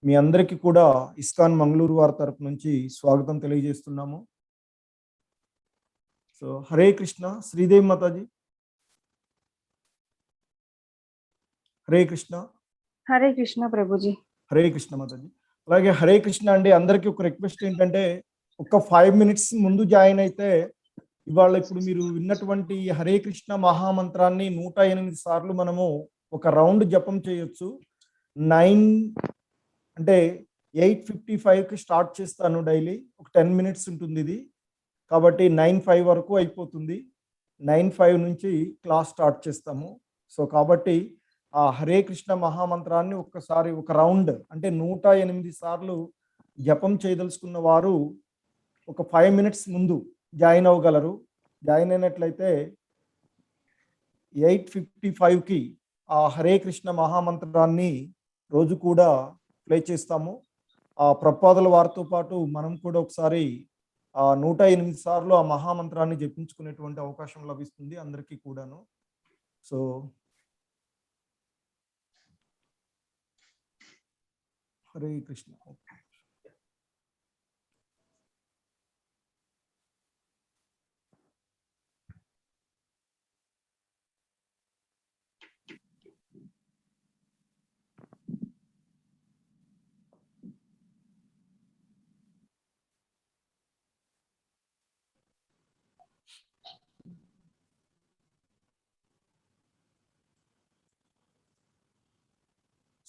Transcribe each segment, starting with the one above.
మీ అందరికీ కూడా ఇస్కాన్ మంగళూరు వారి తరపు నుంచి స్వాగతం తెలియజేస్తున్నాము. సో హరే కృష్ణ. శ్రీదేవి మాతాజీ. హరే కృష్ణ. హరే కృష్ణ ప్రభుజీ. హరే కృష్ణ మాతాజీ. అలాగే హరే కృష్ణ అండి. అందరికీ ఒక రిక్వెస్ట్ ఏంటంటే ఒక 5 minutes ముందు జాయిన్ అయితే ఇవాళ ఇప్పుడు మీరు విన్నటువంటి హరే కృష్ణ మహామంత్రాన్ని 108 సార్లు మనము ఒక రౌండ్ జపం చేయొచ్చు. 8:55కి స్టార్ట్ చేస్తాను. డైలీ ఒక 10 minutes ఉంటుంది ఇది. కాబట్టి 9:05 వరకు అయిపోతుంది. 9:05 నుంచి క్లాస్ స్టార్ట్ చేస్తాము. సో కాబట్టి ఆ హరే కృష్ణ మహామంత్రాన్ని ఒక్కసారి ఒక రౌండ్ అంటే 108 సార్లు జపం చేయదలుచుకున్న వారు ఒక 5 minutes ముందు జాయిన్ అవ్వగలరు. జాయిన్ అయినట్లయితే 8:55కి ఆ హరే కృష్ణ మహామంత్రాన్ని రోజు కూడా ప్లే చేస్తాము. ఆ ప్రపాదుల వారితో పాటు మనం కూడా ఒకసారి 108 సార్లు ఆ మహామంత్రాన్ని జపించుకునేటువంటి అవకాశం లభిస్తుంది అందరికీ కూడాను. సో హరే కృష్ణ.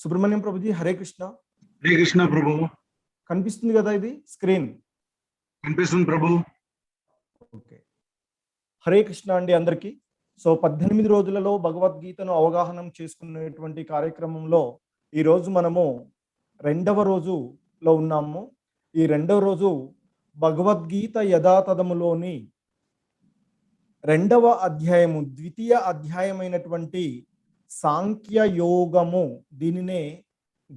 సుబ్రహ్మణ్యం ప్రభుజీ హరే కృష్ణ. హరే కృష్ణ ప్రభు. కనిపిస్తుంది కదా ఇది స్క్రీన్? కనిపిస్తుంది ప్రభు. ఓకే. హరే కృష్ణ అండి అందరికీ. సో 18 రోజులలో భగవద్గీతను అవగాహన చేసుకునేటువంటి కార్యక్రమంలో ఈరోజు మనము 2వ రోజులో ఉన్నాము. ఈ 2వ రోజు భగవద్గీత యథాతథములోని 2వ అధ్యాయము, ద్వితీయ అధ్యాయమైనటువంటి సాంఖ్య యోగము, దీనినే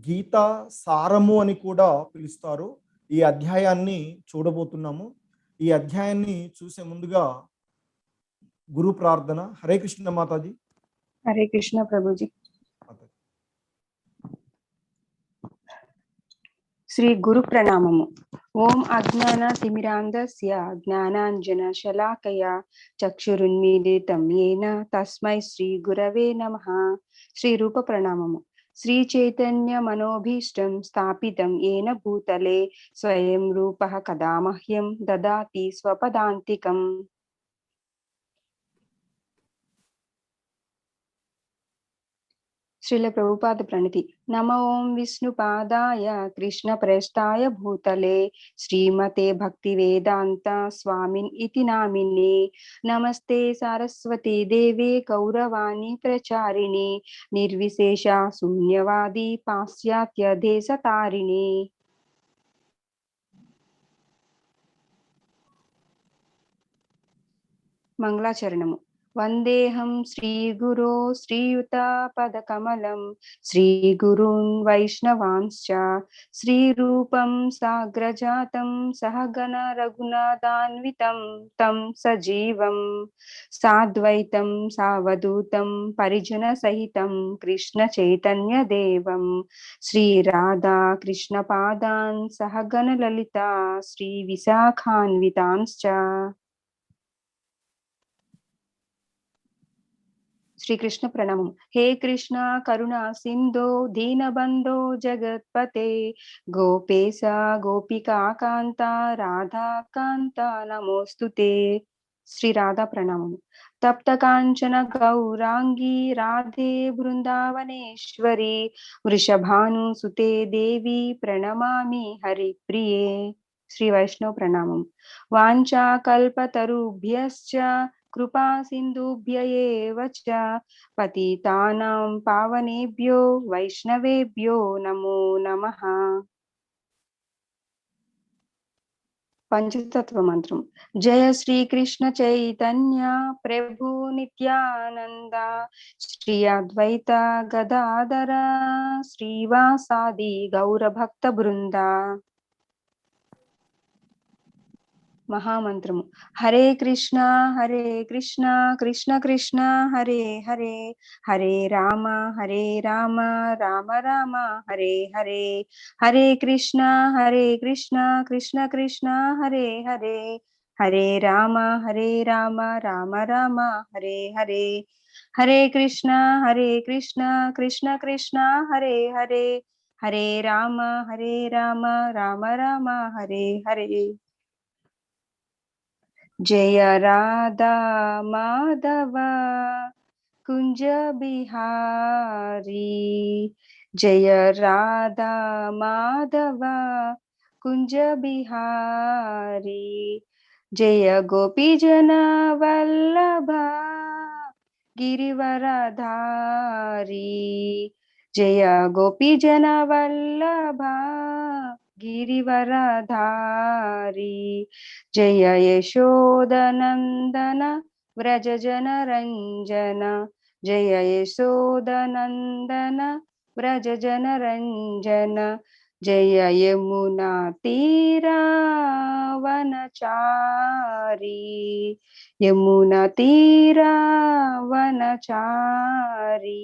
గీతా సారము అని కూడా పిలుస్తారు. ఈ అధ్యాయాన్ని చూడబోతున్నాము. ఈ అధ్యాయాన్ని చూసే ముందుగా గురు ప్రార్థన. హరే కృష్ణ మాతాజీ. హరే కృష్ణ ప్రభుజీ. శ్రీ గురు ప్రణామము. ఓం అజ్ఞాన తిమిరాంధస్య జ్ఞానాంజన శలాకయ చక్షురున్మీలితం యేన తస్మై శ్రీ గురవే నమః. శ్రీ రూప ప్రణామము. శ్రీ చైతన్య మనోభీష్టం స్థాపితం యేన భూతలే స్వయం రూపః కదా మహ్యం దదాతి స్వపదాంతికం. శ్రీల ప్రభుపాద ప్రణతి. నమో ఓం విష్ణుపాదాయ కృష్ణ ప్రేష్టాయ భూతలే శ్రీమతే భక్తి వేదాంత స్వామిన్ ఇతి నామినే. నమస్తే సరస్వతి దేవే గౌరవాణి ప్రచారిణి నిర్విశేష శూన్యవాది పాశ్చాత్య దేశతారిణి. మంగళాచరణము. వందేహం శ్రీ గురో శ్రీయుత పదకమలం శ్రీ గురున్ వైష్ణవాంశ్చ శ్రీ రూపం సాగ్రజాతం సహగణ రఘునాథాన్వితం తం సజీవం సాద్వైతం సావధూతం పరిజన సహితం కృష్ణ చైతన్య దేవం శ్రీ రాధా కృష్ణ పాదాన్ సహగణ లలిత శ్రీ విశాఖాన్వితాంశ్చ. శ్రీకృష్ణ ప్రణామం. హే కృష్ణ కరుణా సింధో దీనబంధో జగత్పతే గోపేశ గోపికా కాంత రాధా కాంత నమోస్తుతే. శ్రీ రాధా ప్రణామం. తప్త కాంచన గౌరాంగి రాధే బృందావనేశ్వరి వృషభాను సుతే దేవి ప్రణమామి హరిప్రియే. శ్రీ వైష్ణవ ప్రణామం. వాంఛా కల్పతరుభ్యశ్చ కృపా సింధుభ్య ఏవ చ పతితానాం పావనేభ్యో వైష్ణవేభ్యో నమో నమః. పంచతత్వ మంత్రం. జయ శ్రీ కృష్ణ చైతన్య ప్రభు నిత్యానంద శ్రీ అద్వైత గదాధర శ్రీవాసాది గౌర భక్త బృంద. మహామంత్రము. హరే కృష్ణ కృష్ణ కృష్ణ హరే హరే, హరే రామ రామ రామ హరే హరే, హరే కృష్ణ కృష్ణ కృష్ణ హరే హరే, హరే రామ రామ రామ హరే హరే, హరే కృష్ణ కృష్ణ కృష్ణ హరే హరే, హరే రామ రామ రామ హరే హరే. జయ రాధా మాధవ కుంజ బిహారీ, జయ రాధా మాధవ కుంజ బిహారీ, జయ గోపీ జన వల్లభ గిరివరధారీ, జయ గోపీ జన వల్లభ గిరివరధారీ, జయ యశోదనందన వ్రజ జన రంజన, జయ యశోదనందన వ్రజ జన రంజన, జయ యమునా తీరా వనచారి, యమునా తీరా వనచారి,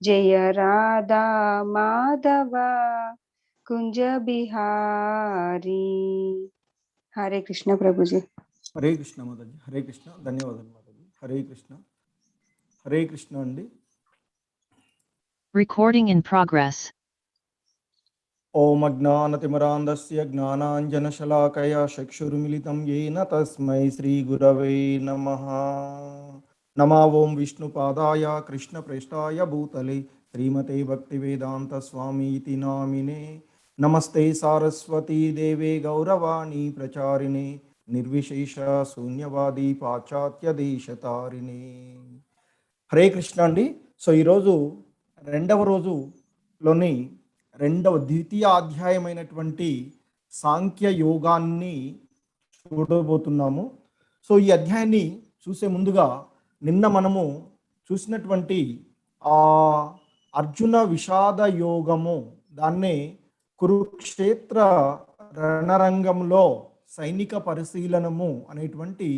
జయ రాధా మాధవ కుంజ బిహారీ. హరే కృష్ణ ప్రభుజీ. హరే కృష్ణ మాతాజీ. హరే కృష్ణ. ధన్యవాదాలు మాతాజీ. హరే కృష్ణ. హరే కృష్ణ అండి. Recording in progress. ఓం అజ్ఞానతిమిరాంధస్య జ్ఞానాంజనశలాకయా చక్షురుమిలితం యేన తస్మై శ్రీగురవే నమః. నమో ఓం విష్ణుపాదాయ కృష్ణప్రేష్ఠాయ భూతలే శ్రీమతే భక్తివేదాంత స్వామీతి నామినే. నమస్తే సారస్వతీ దేవే గౌరవాణి ప్రచారిణే నిర్విశేష శూన్యవాది పాశ్చాత్య దేశతారిణే. హరే కృష్ణ అండి. సో ఈరోజు రెండవ రోజులోని ద్వితీయ అధ్యాయమైనటువంటి సాంఖ్య యోగాన్ని చూడబోతున్నాము. సో ఈ అధ్యాయాన్ని చూసే ముందుగా నిన్న మనము చూసినటువంటి అర్జున విషాద యోగము, దాన్నే కురుక్షేత్ర రణరంగంలో సైనిక పరిశీలనము అనేటువంటి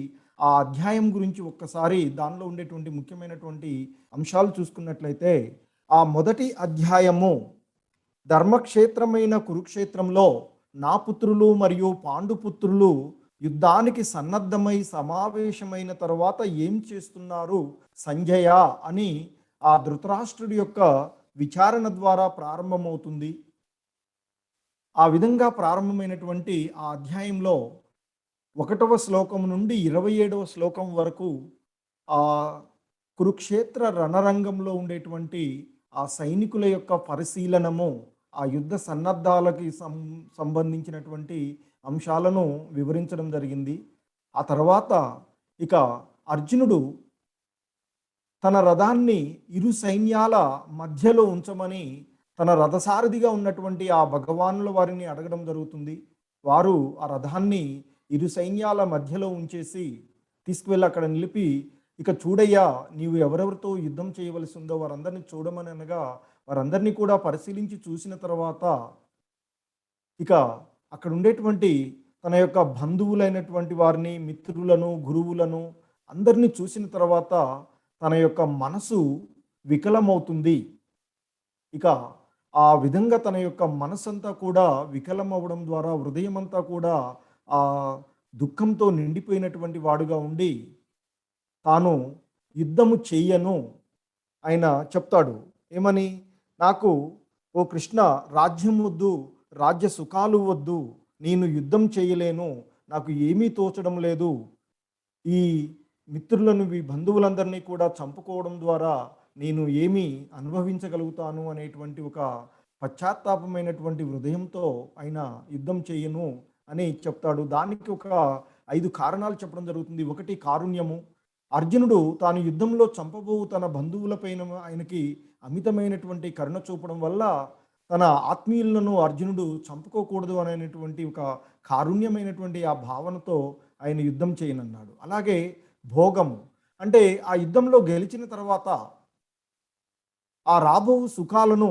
ఆ అధ్యాయం గురించి ఒక్కసారి దానిలో ఉండేటువంటి ముఖ్యమైనటువంటి అంశాలు చూసుకున్నట్లయితే, ఆ మొదటి అధ్యాయము ధర్మక్షేత్రమైన కురుక్షేత్రంలో నా పుత్రులు మరియు పాండుపుత్రులు యుద్ధానికి సన్నద్ధమై సమావేశమైన తర్వాత ఏం చేస్తున్నారు సంజయ అని ఆ ధృతరాష్ట్రుడి యొక్క విచారణ ద్వారా ప్రారంభమవుతుంది. ఆ విధంగా ప్రారంభమైనటువంటి ఆ అధ్యాయంలో 1వ శ్లోకం నుండి 27వ శ్లోకం వరకు ఆ కురుక్షేత్ర రణరంగంలో ఉండేటువంటి ఆ సైనికుల యొక్క పరిశీలనము, ఆ యుద్ధ సన్నద్ధాలకి సంబంధించినటువంటి అంశాలను వివరించడం జరిగింది. ఆ తర్వాత ఇక అర్జునుడు తన రథాన్ని ఇరు సైన్యాల మధ్యలో ఉంచమని తన రథసారథిగా ఉన్నటువంటి ఆ భగవానుల వారిని అడగడం జరుగుతుంది. వారు ఆ రథాన్ని ఇరు సైన్యాల మధ్యలో ఉంచేసి తీసుకువెళ్ళి అక్కడ నిలిపి, ఇక చూడయ్యా, నీవు ఎవరెవరితో యుద్ధం చేయవలసి ఉందో వారందరినీ చూడమని అనగా వారందరినీ కూడా పరిశీలించి చూసిన తర్వాత ఇక అక్కడ ఉండేటువంటి తన యొక్క బంధువులైనటువంటి వారిని, మిత్రులను, గురువులను అందరినీ చూసిన తర్వాత తన యొక్క మనసు వికలమవుతుంది. ఇక ఆ విధంగా తన యొక్క మనసంతా కూడా వికలమవ్వడం ద్వారా హృదయం అంతా కూడా ఆ దుఃఖంతో నిండిపోయినటువంటి వాడుగా ఉండి తాను యుద్ధము చెయ్యను ఆయన చెప్తాడు. ఏమని? నాకు ఓ కృష్ణ, రాజ్యం వద్దు, రాజ్య సుఖాలు వద్దు, నేను యుద్ధం చేయలేను, నాకు ఏమీ తోచడం లేదు, ఈ మిత్రులను, ఈ బంధువులందరినీ కూడా చంపుకోవడం ద్వారా నేను ఏమి అనుభవించగలుగుతాను అనేటువంటి ఒక పశ్చాత్తాపమైనటువంటి హృదయంతో ఆయన యుద్ధం చేయను అని చెప్తాడు. దానికి ఒక 5 కారణాలు చెప్పడం జరుగుతుంది. ఒకటి కారుణ్యము. అర్జునుడు తాను యుద్ధంలో చంపబో తన బంధువులపైన ఆయనకి అమితమైనటువంటి కరుణ చూపడం వల్ల తన ఆత్మీయులను అర్జునుడు చంపుకోకూడదు అనేటువంటి ఒక కారుణ్యమైనటువంటి ఆ భావనతో ఆయన యుద్ధం చేయనన్నాడు. అలాగే భోగము, అంటే ఆ యుద్ధంలో గెలిచిన తర్వాత ఆ రాబో సుఖాలను,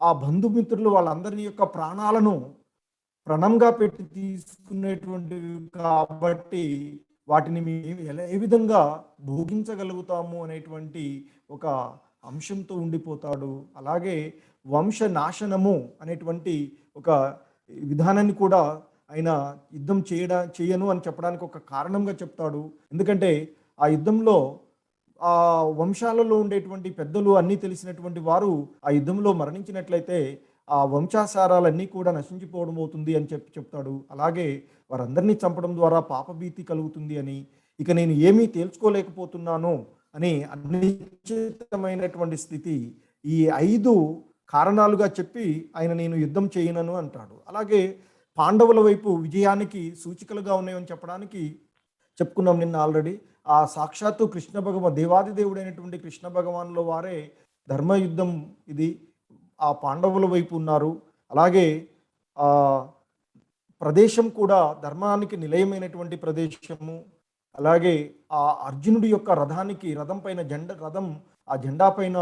ఆ బంధుమిత్రులు వాళ్ళందరి యొక్క ప్రాణాలను ప్రణంగా పెట్టి తీసుకునేటువంటివి కాబట్టి వాటిని మేము ఏ విధంగా భోగించగలుగుతాము అనేటువంటి ఒక అంశంతో ఉండిపోతాడు. అలాగే వంశ నాశనము అనేటువంటి ఒక విధానాన్ని కూడా ఆయన యుద్ధం చేయను అని చెప్పడానికి ఒక కారణంగా చెప్తాడు. ఎందుకంటే ఆ యుద్ధంలో ఆ వంశాలలో ఉండేటువంటి పెద్దలు అన్నీ తెలిసినటువంటి వారు ఆ యుద్ధంలో మరణించినట్లయితే ఆ వంశాచారాలన్నీ కూడా నశించిపోవడం అవుతుంది అని చెప్తాడు. అలాగే వారందరినీ చంపడం ద్వారా పాపభీతి కలుగుతుంది అని, ఇక నేను ఏమీ తేల్చుకోలేకపోతున్నాను అని అనిశ్చితమైనటువంటి స్థితి ఈ 5 కారణాలుగా చెప్పి ఆయన నేను యుద్ధం చేయనను అంటాడు. అలాగే పాండవుల వైపు విజయానికి సూచికలుగా ఉన్నాయని చెప్పడానికి చెప్పుకున్నాం నిన్న ఆల్రెడీ. ఆ సాక్షాత్తు దేవాది దేవుడైనటువంటి కృష్ణ భగవానుల వారే ధర్మయుద్ధం ఇది ఆ పాండవుల వైపు ఉన్నారు. అలాగే ఆ ప్రదేశం కూడా ధర్మానికి నిలయమైనటువంటి ప్రదేశము. అలాగే ఆ అర్జునుడి యొక్క రథం పైన ఆ జెండా పైన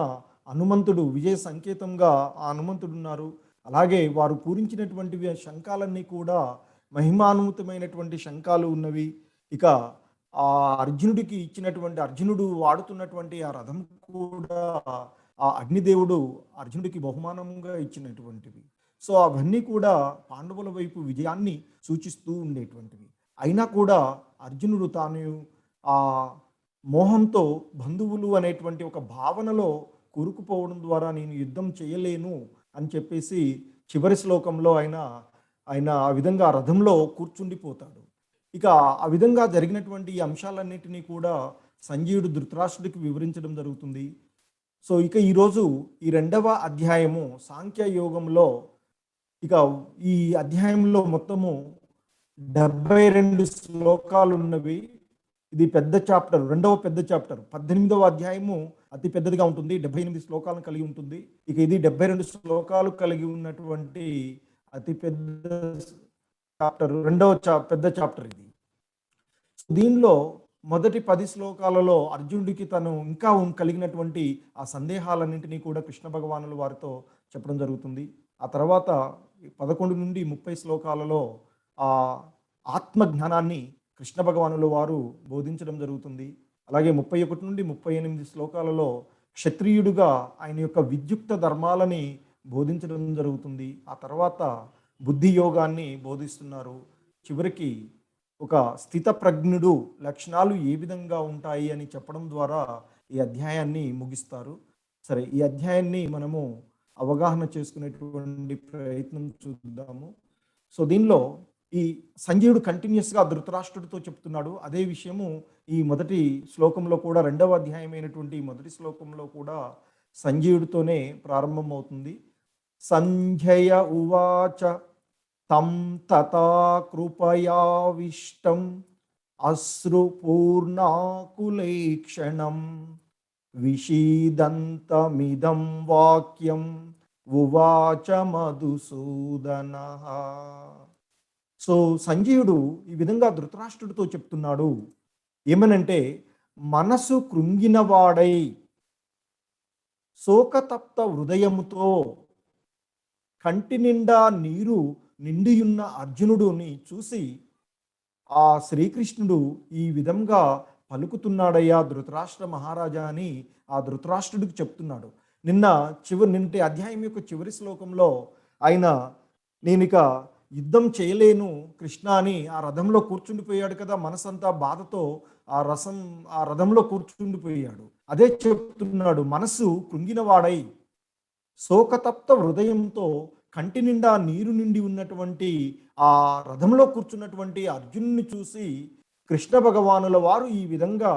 హనుమంతుడు విజయ సంకేతంగా ఆ హనుమంతుడు ఉన్నారు. అలాగే వారు పూరించినటువంటి శంఖాలన్నీ కూడా మహిమానుమతమైనటువంటి శంఖాలు ఉన్నవి. ఇక ఆ అర్జునుడు వాడుతున్నటువంటి ఆ రథం కూడా ఆ అగ్నిదేవుడు అర్జునుడికి బహుమానంగా ఇచ్చినటువంటివి. సో అవన్నీ కూడా పాండవుల వైపు విజయాన్ని సూచిస్తూ ఉండేటువంటివి. అయినా కూడా అర్జునుడు తాను ఆ మోహంతో బంధువులు అనేటువంటి ఒక భావనలో కూరుకుపోవడం ద్వారా నేను యుద్ధం చేయలేను అని చెప్పేసి చివరి శ్లోకంలో ఆయన ఆ విధంగా రథంలో కూర్చుండిపోతాడు. ఇక ఆ విధంగా జరిగినటువంటి ఈ అంశాలన్నిటినీ కూడా సంజీవుడు ధృతరాష్ట్రుడికి వివరించడం జరుగుతుంది. సో ఇక ఈరోజు ఈ 2వ అధ్యాయము సాంఖ్య యోగంలో, ఇక ఈ అధ్యాయంలో మొత్తము 72 శ్లోకాలు ఉన్నవి. ఇది పెద్ద చాప్టర్, 2వ పెద్ద చాప్టర్. 18వ అధ్యాయము అతి పెద్దదిగా ఉంటుంది, 78 శ్లోకాలను కలిగి ఉంటుంది. ఇక ఇది 72 శ్లోకాలు కలిగి ఉన్నటువంటి అతి పెద్ద చాప్టర్, పెద్ద చాప్టర్ ఇది. దీనిలో మొదటి 10 శ్లోకాలలో అర్జునుడికి తను ఇంకా కలిగినటువంటి ఆ సందేహాలన్నింటినీ కూడా కృష్ణ భగవానుల వారితో చెప్పడం జరుగుతుంది. ఆ తర్వాత 11 నుండి 30 శ్లోకాలలో ఆ ఆత్మ జ్ఞానాన్ని కృష్ణ భగవానుల వారు బోధించడం జరుగుతుంది. అలాగే 31 నుండి 38 శ్లోకాలలో క్షత్రియుడుగా ఆయన యొక్క విద్యుక్త ధర్మాలని బోధించడం జరుగుతుంది. ఆ తర్వాత బుద్ధి యోగాన్ని బోధిస్తున్నారు. చివరికి ఒక స్థితప్రజ్ఞుడు లక్షణాలు ఏ విధంగా ఉంటాయి అని చెప్పడం ద్వారా ఈ అధ్యాయాన్ని ముగిస్తారు. సరే, ఈ అధ్యాయాన్ని మనము అవగాహన చేసుకునేటువంటి ప్రయత్నం చూద్దాము. సో దీనిలో ఈ సంజీవుడు కంటిన్యూస్గా ధృతరాష్ట్రుడితో చెప్తున్నాడు. అదే విషయము ఈ మొదటి శ్లోకంలో కూడా, 2వ అధ్యాయమైనటువంటి మొదటి శ్లోకంలో కూడా సంజీవుడితోనే ప్రారంభమవుతుంది. సంజయ ఉవాచ తం తథా కృపయావిష్టం అశ్రుపూర్ణాకులేక్షణం విషీదంతమిదం వాక్యం ఉవాచ మధుసూదనః. సో సంజీవుడు ఈ విధంగా ధృతరాష్ట్రుడితో చెప్తున్నాడు. ఏమనంటే, మనసు కృంగినవాడై శోకతప్త హృదయముతో కంటి నిండా నీరు నిండియున్న అర్జునుడిని చూసి ఆ శ్రీకృష్ణుడు ఈ విధంగా పలుకుతున్నాడయ్యా ధృతరాష్ట్ర మహారాజా అని ఆ ధృతరాష్ట్రుడికి చెప్తున్నాడు. నిన్నటి అధ్యాయం యొక్క చివరి శ్లోకంలో ఆయన నేనిక యుద్ధం చేయలేను కృష్ణ అని ఆ రథంలో కూర్చుండిపోయాడు కదా, మనసంతా బాధతో ఆ రథంలో కూర్చుండిపోయాడు. అదే చెప్తున్నాడు, మనసు కృంగినవాడై శోకతప్త హృదయంతో కంటి నిండా నీరు నిండి ఉన్నటువంటి ఆ రథంలో కూర్చున్నటువంటి అర్జునుని చూసి కృష్ణ భగవానుల వారు ఈ విధంగా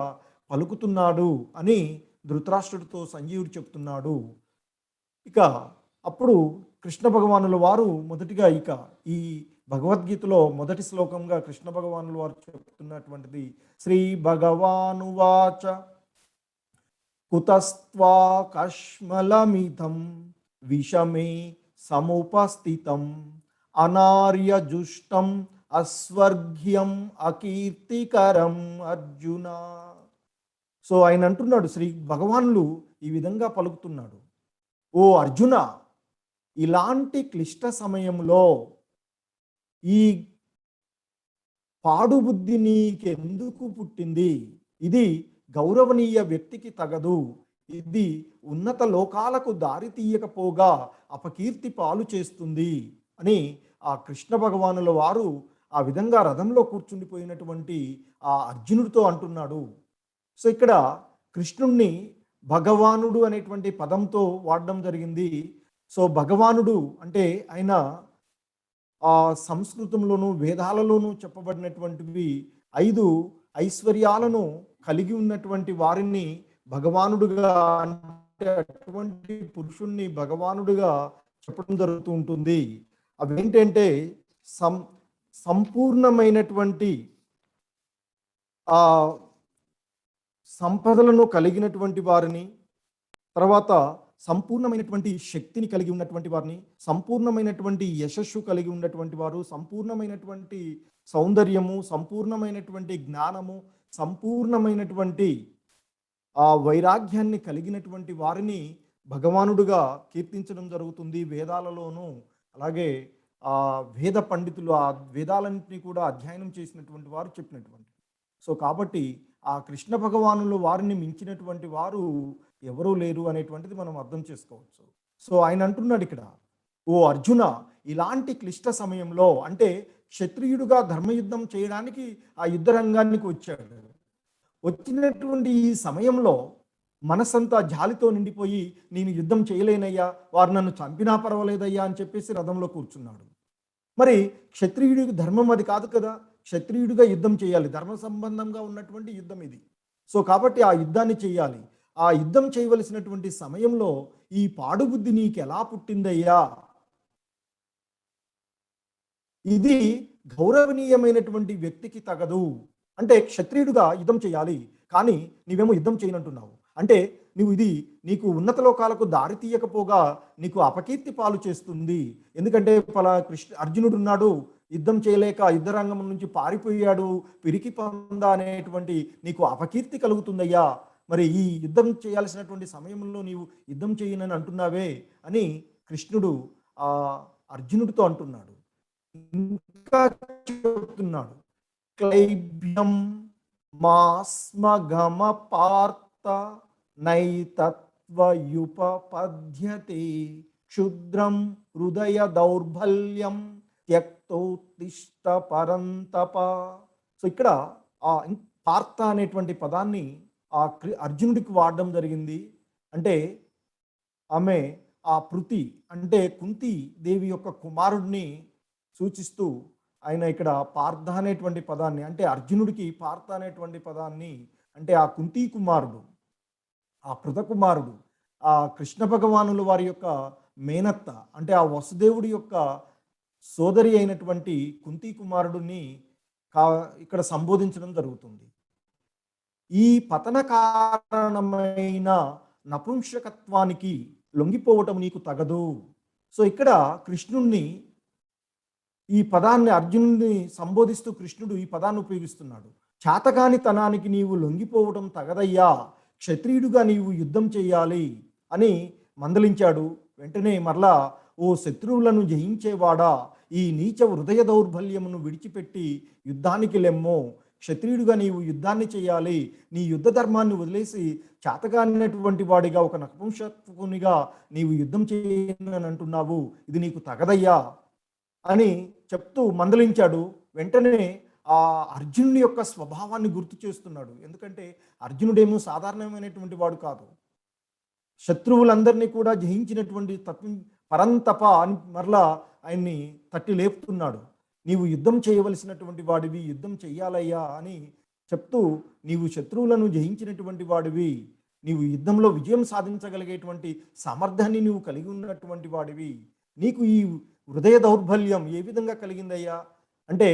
పలుకుతున్నాడు అని ధృతరాష్ట్రుడితో సంజీవుడు చెప్తున్నాడు. ఇక అప్పుడు కృష్ణ భగవానుల వారు మొదటిగా ఈ భగవద్గీతలో మొదటి శ్లోకంగా కృష్ణ భగవానుల వారు చెప్తున్నటువంటిది శ్రీ భగవానువాచ కుతస్త్వా కష్మలమిదం విషమే సముపస్థితం అనార్యజుష్టం అస్వర్గ్యం అకీర్తికరం అర్జున. సో ఆయన అంటున్నాడు, శ్రీ భగవానులు ఈ విధంగా పలుకుతున్నాడు, ఓ అర్జున, ఇలాంటి క్లిష్ట సమయంలో ఈ పాడు బుద్ధి నీకెందుకు పుట్టింది? ఇది గౌరవనీయ వ్యక్తికి తగదు. ఇది ఉన్నత లోకాలకు దారి తీయకపోగా అపకీర్తి పాలు చేస్తుంది అని ఆ కృష్ణ భగవానుల వారు ఆ విధంగా రథంలో కూర్చుండిపోయినటువంటి ఆ అర్జునుడితో అంటున్నాడు. సో ఇక్కడ కృష్ణుణ్ణి భగవానుడు అనేటువంటి పదంతో వాడడం జరిగింది. సో భగవానుడు అంటే ఆయన ఆ సంస్కృతంలోను వేదాలలోనూ చెప్పబడినటువంటివి 5 ఐశ్వర్యాలను కలిగి ఉన్నటువంటి వారిని భగవానుడుగా, అంటే అటువంటి పురుషుణ్ణి భగవానుడుగా చెప్పడం జరుగుతూ ఉంటుంది. అవేంటంటే సంపూర్ణమైనటువంటి ఆ సంపదలను కలిగినటువంటి వారిని, తర్వాత సంపూర్ణమైనటువంటి శక్తిని కలిగి ఉన్నటువంటి వారిని, సంపూర్ణమైనటువంటి యశస్సు కలిగి ఉన్నటువంటి వారు, సంపూర్ణమైనటువంటి సౌందర్యము, సంపూర్ణమైనటువంటి జ్ఞానము, సంపూర్ణమైనటువంటి ఆ వైరాగ్యాన్ని కలిగినటువంటి వారిని భగవానుడుగా కీర్తించడం జరుగుతుంది వేదాలలోనూ. అలాగే ఆ వేద పండితులు ఆ వేదాలన్నింటినీ కూడా అధ్యయనం చేసినటువంటి వారు చెప్పినటువంటి. సో కాబట్టి ఆ కృష్ణ భగవానులు వారిని మించినటువంటి వారు ఎవరూ లేరు అనేటువంటిది మనం అర్థం చేసుకోవచ్చు. సో ఆయన అంటున్నాడు ఇక్కడ, ఓ అర్జున, ఇలాంటి క్లిష్ట సమయంలో, అంటే క్షత్రియుడుగా ధర్మయుద్ధం చేయడానికి ఆ యుద్ధ రంగానికి వచ్చాడు. వచ్చినటువంటి ఈ సమయంలో మనసంతా జాలితో నిండిపోయి, నేను యుద్ధం చేయలేనయ్యా, వారు నన్ను చంపినా పర్వాలేదయ్యా అని చెప్పేసి రథంలో కూర్చున్నాడు. మరి క్షత్రియుడికి ధర్మం అది కాదు కదా, క్షత్రియుడిగా యుద్ధం చేయాలి, ధర్మ సంబంధంగా ఉన్నటువంటి యుద్ధం ఇది. సో కాబట్టి ఆ యుద్ధాన్ని చేయాలి. ఆ యుద్ధం చేయవలసినటువంటి సమయంలో ఈ పాడుబుద్ధి నీకు ఎలా పుట్టిందయ్యా? ఇది గౌరవనీయమైనటువంటి వ్యక్తికి తగదు. అంటే క్షత్రియుడిగా యుద్ధం చేయాలి, కానీ నీవేమో యుద్ధం చేయనంటున్నావు. అంటే నువ్వు ఇది నీకు ఉన్నత లోకాలకు దారి తీయకపోగా నీకు అపకీర్తి పాలు చేస్తుంది. ఎందుకంటే అర్జునుడు ఉన్నాడు, యుద్ధం చేయలేక యుద్ధరంగం నుంచి పారిపోయాడు, పిరికి పొంద అనేటువంటి నీకు అపకీర్తి కలుగుతుందయ్యా. మరి ఈ యుద్ధం చేయాల్సినటువంటి సమయంలో నీవు యుద్ధం చేయనని అంటున్నావే అని కృష్ణుడు ఆ అర్జునుడితో అంటున్నాడు. ఇంకా చెప్తున్నాడు, క్లైబ్యం మాస్మగమ పార్త నైతత్వయుపపద్యతే క్షుద్రం హృదయ దౌర్బల్యం త్యక్తోత్తిష్ట పరంతప. సో ఇక్కడ ఆ పార్త అనేటువంటి పదాన్ని ఆ అర్జునుడికి వాడడం జరిగింది. అంటే ఆమె ఆ పృథి అంటే కుంతి దేవి యొక్క కుమారుడిని సూచిస్తూ ఆయన ఇక్కడ పార్థ అనేటువంటి పదాన్ని, అంటే అర్జునుడికి పార్థ అనేటువంటి పదాన్ని, అంటే ఆ కుంతి కుమారుడు, ఆ పృథ కుమారుడు, ఆ కృష్ణ భగవానుల వారి యొక్క మేనత్త, అంటే ఆ వసుదేవుడి యొక్క సోదరి అయినటువంటి కుంతి కుమారుడిని ఇక్కడ సంబోధించడం జరుగుతుంది. ఈ పతన కారణమైన నపుంసకత్వానికి లొంగిపోవటం నీకు తగదు. సో ఇక్కడ కృష్ణుణ్ణి ఈ పదాన్ని, అర్జునుడిని సంబోధిస్తూ కృష్ణుడు ఈ పదాన్ని ఉపయోగిస్తున్నాడు. చాతకానితనానికి నీవు లొంగిపోవటం తగదయ్యా, క్షత్రియుడుగా నీవు యుద్ధం చేయాలి అని మందలించాడు. వెంటనే మరలా, ఓ శత్రువులను జయించేవాడా, ఈ నీచ హృదయ దౌర్బల్యమును విడిచిపెట్టి యుద్ధానికి లెమ్మో, క్షత్రియుడిగా నీవు యుద్ధాన్ని చేయాలి, నీ యుద్ధ ధర్మాన్ని వదిలేసి చాతగానటువంటి వాడిగా ఒక నపుంసకునిగా నీవు యుద్ధం చేయని అంటున్నావు, ఇది నీకు తగదయ్యా అని చెప్తూ మందలించాడు. వెంటనే ఆ అర్జునుడి యొక్క స్వభావాన్ని గుర్తు చేస్తున్నాడు. ఎందుకంటే అర్జునుడేమో సాధారణమైనటువంటి వాడు కాదు, శత్రువులందరినీ కూడా జయించినటువంటి పరంతప అని మరలా ఆయన్ని తట్టి లేపుతున్నాడు. నీవు యుద్ధం చేయవలసినటువంటి వాడివి, యుద్ధం చెయ్యాలయ్యా అని చెప్తూ, నీవు శత్రువులను జయించినటువంటి వాడివి, నీవు యుద్ధంలో విజయం సాధించగలిగేటువంటి సామర్థ్యాన్ని నీవు కలిగి ఉన్నటువంటి వాడివి, నీకు ఈ హృదయ దౌర్బల్యం ఏ విధంగా కలిగిందయ్యా? అంటే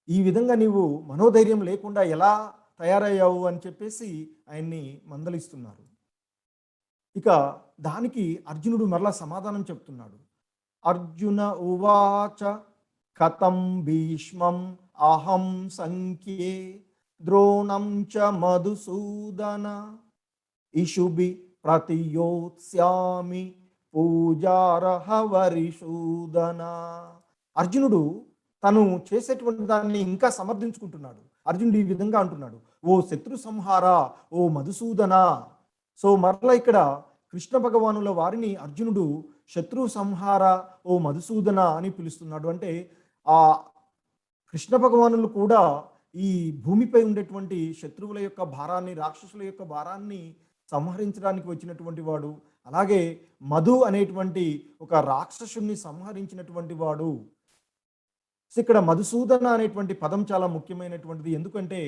ఈ విధంగా నీవు మనోధైర్యం లేకుండా ఎలా తయారయ్యావు అని చెప్పేసి ఆయన్ని మందలిస్తున్నారు. ఇక దానికి అర్జునుడు మరలా సమాధానం చెప్తున్నాడు. అర్జున ఉవాచ కథం భీష్మం అహం సంఖ్యే ద్రోణం చ మధుసూదన ఇషుభి ప్రతియోత్స్యామి పూజారహ వరిషూదన. అర్జునుడు తను చేసేటువంటి దాన్ని ఇంకా సమర్థించుకుంటున్నాడు. అర్జునుడు ఈ విధంగా అంటున్నాడు, ఓ శత్రు సంహార, ఓ మధుసూదన. సో మరలా ఇక్కడ కృష్ణ భగవానుల వారిని అర్జునుడు శత్రు సంహార, ఓ మధుసూదన అని పిలుస్తున్నాడు. అంటే ఆ కృష్ణ భగవానులు కూడా ఈ భూమిపై ఉండేటువంటి శత్రువుల యొక్క భారాన్ని, రాక్షసుల యొక్క భారాన్ని సంహరించడానికి వచ్చినటువంటి వాడు. అలాగే మధు అనేటువంటి ఒక రాక్షసుని సంహరించినటువంటి వాడు. సో ఇక్కడ మధుసూదన అనేటువంటి పదం చాలా ముఖ్యమైనటువంటిది. ఎందుకంటే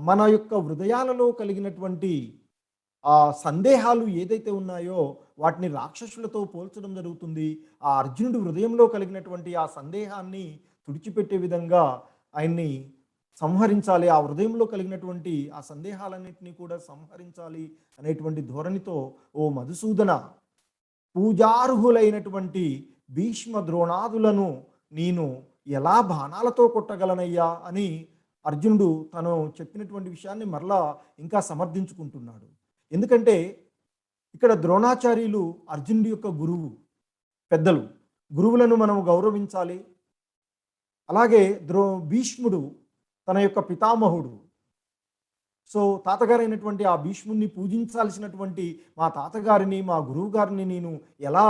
మన యొక్క హృదయాలలో కలిగినటువంటి ఆ సందేహాలు ఏదైతే ఉన్నాయో వాటిని రాక్షసులతో పోల్చడం జరుగుతుంది. ఆ అర్జునుడి హృదయంలో కలిగినటువంటి ఆ సందేహాన్ని తుడిచిపెట్టే విధంగా ఆయన్ని సంహరించాలి, ఆ హృదయంలో కలిగినటువంటి ఆ సందేహాలన్నింటినీ కూడా సంహరించాలి అనేటువంటి ధోరణితో, ఓ మధుసూదన, పూజార్హులైనటువంటి భీష్మ ద్రోణాదులను నేను ఎలా బాణాలతో కొట్టగలనయ్యా అని అర్జునుడు తను చెప్పినటువంటి విషయాన్ని మరలా ఇంకా సమర్థించుకుంటున్నాడు. ఎందుకంటే ఇక్కడ ద్రోణాచార్యులు అర్జునుడి యొక్క గురువు, పెద్దలు. గురువులను మనం గౌరవించాలి. అలాగే భీష్ముడు తన యొక్క పితామహుడు. సో తాతగారైనటువంటి ఆ భీష్ముడిని పూజించాల్సినటువంటి మా తాతగారిని, మా గురువు గారిని నేను ఎలా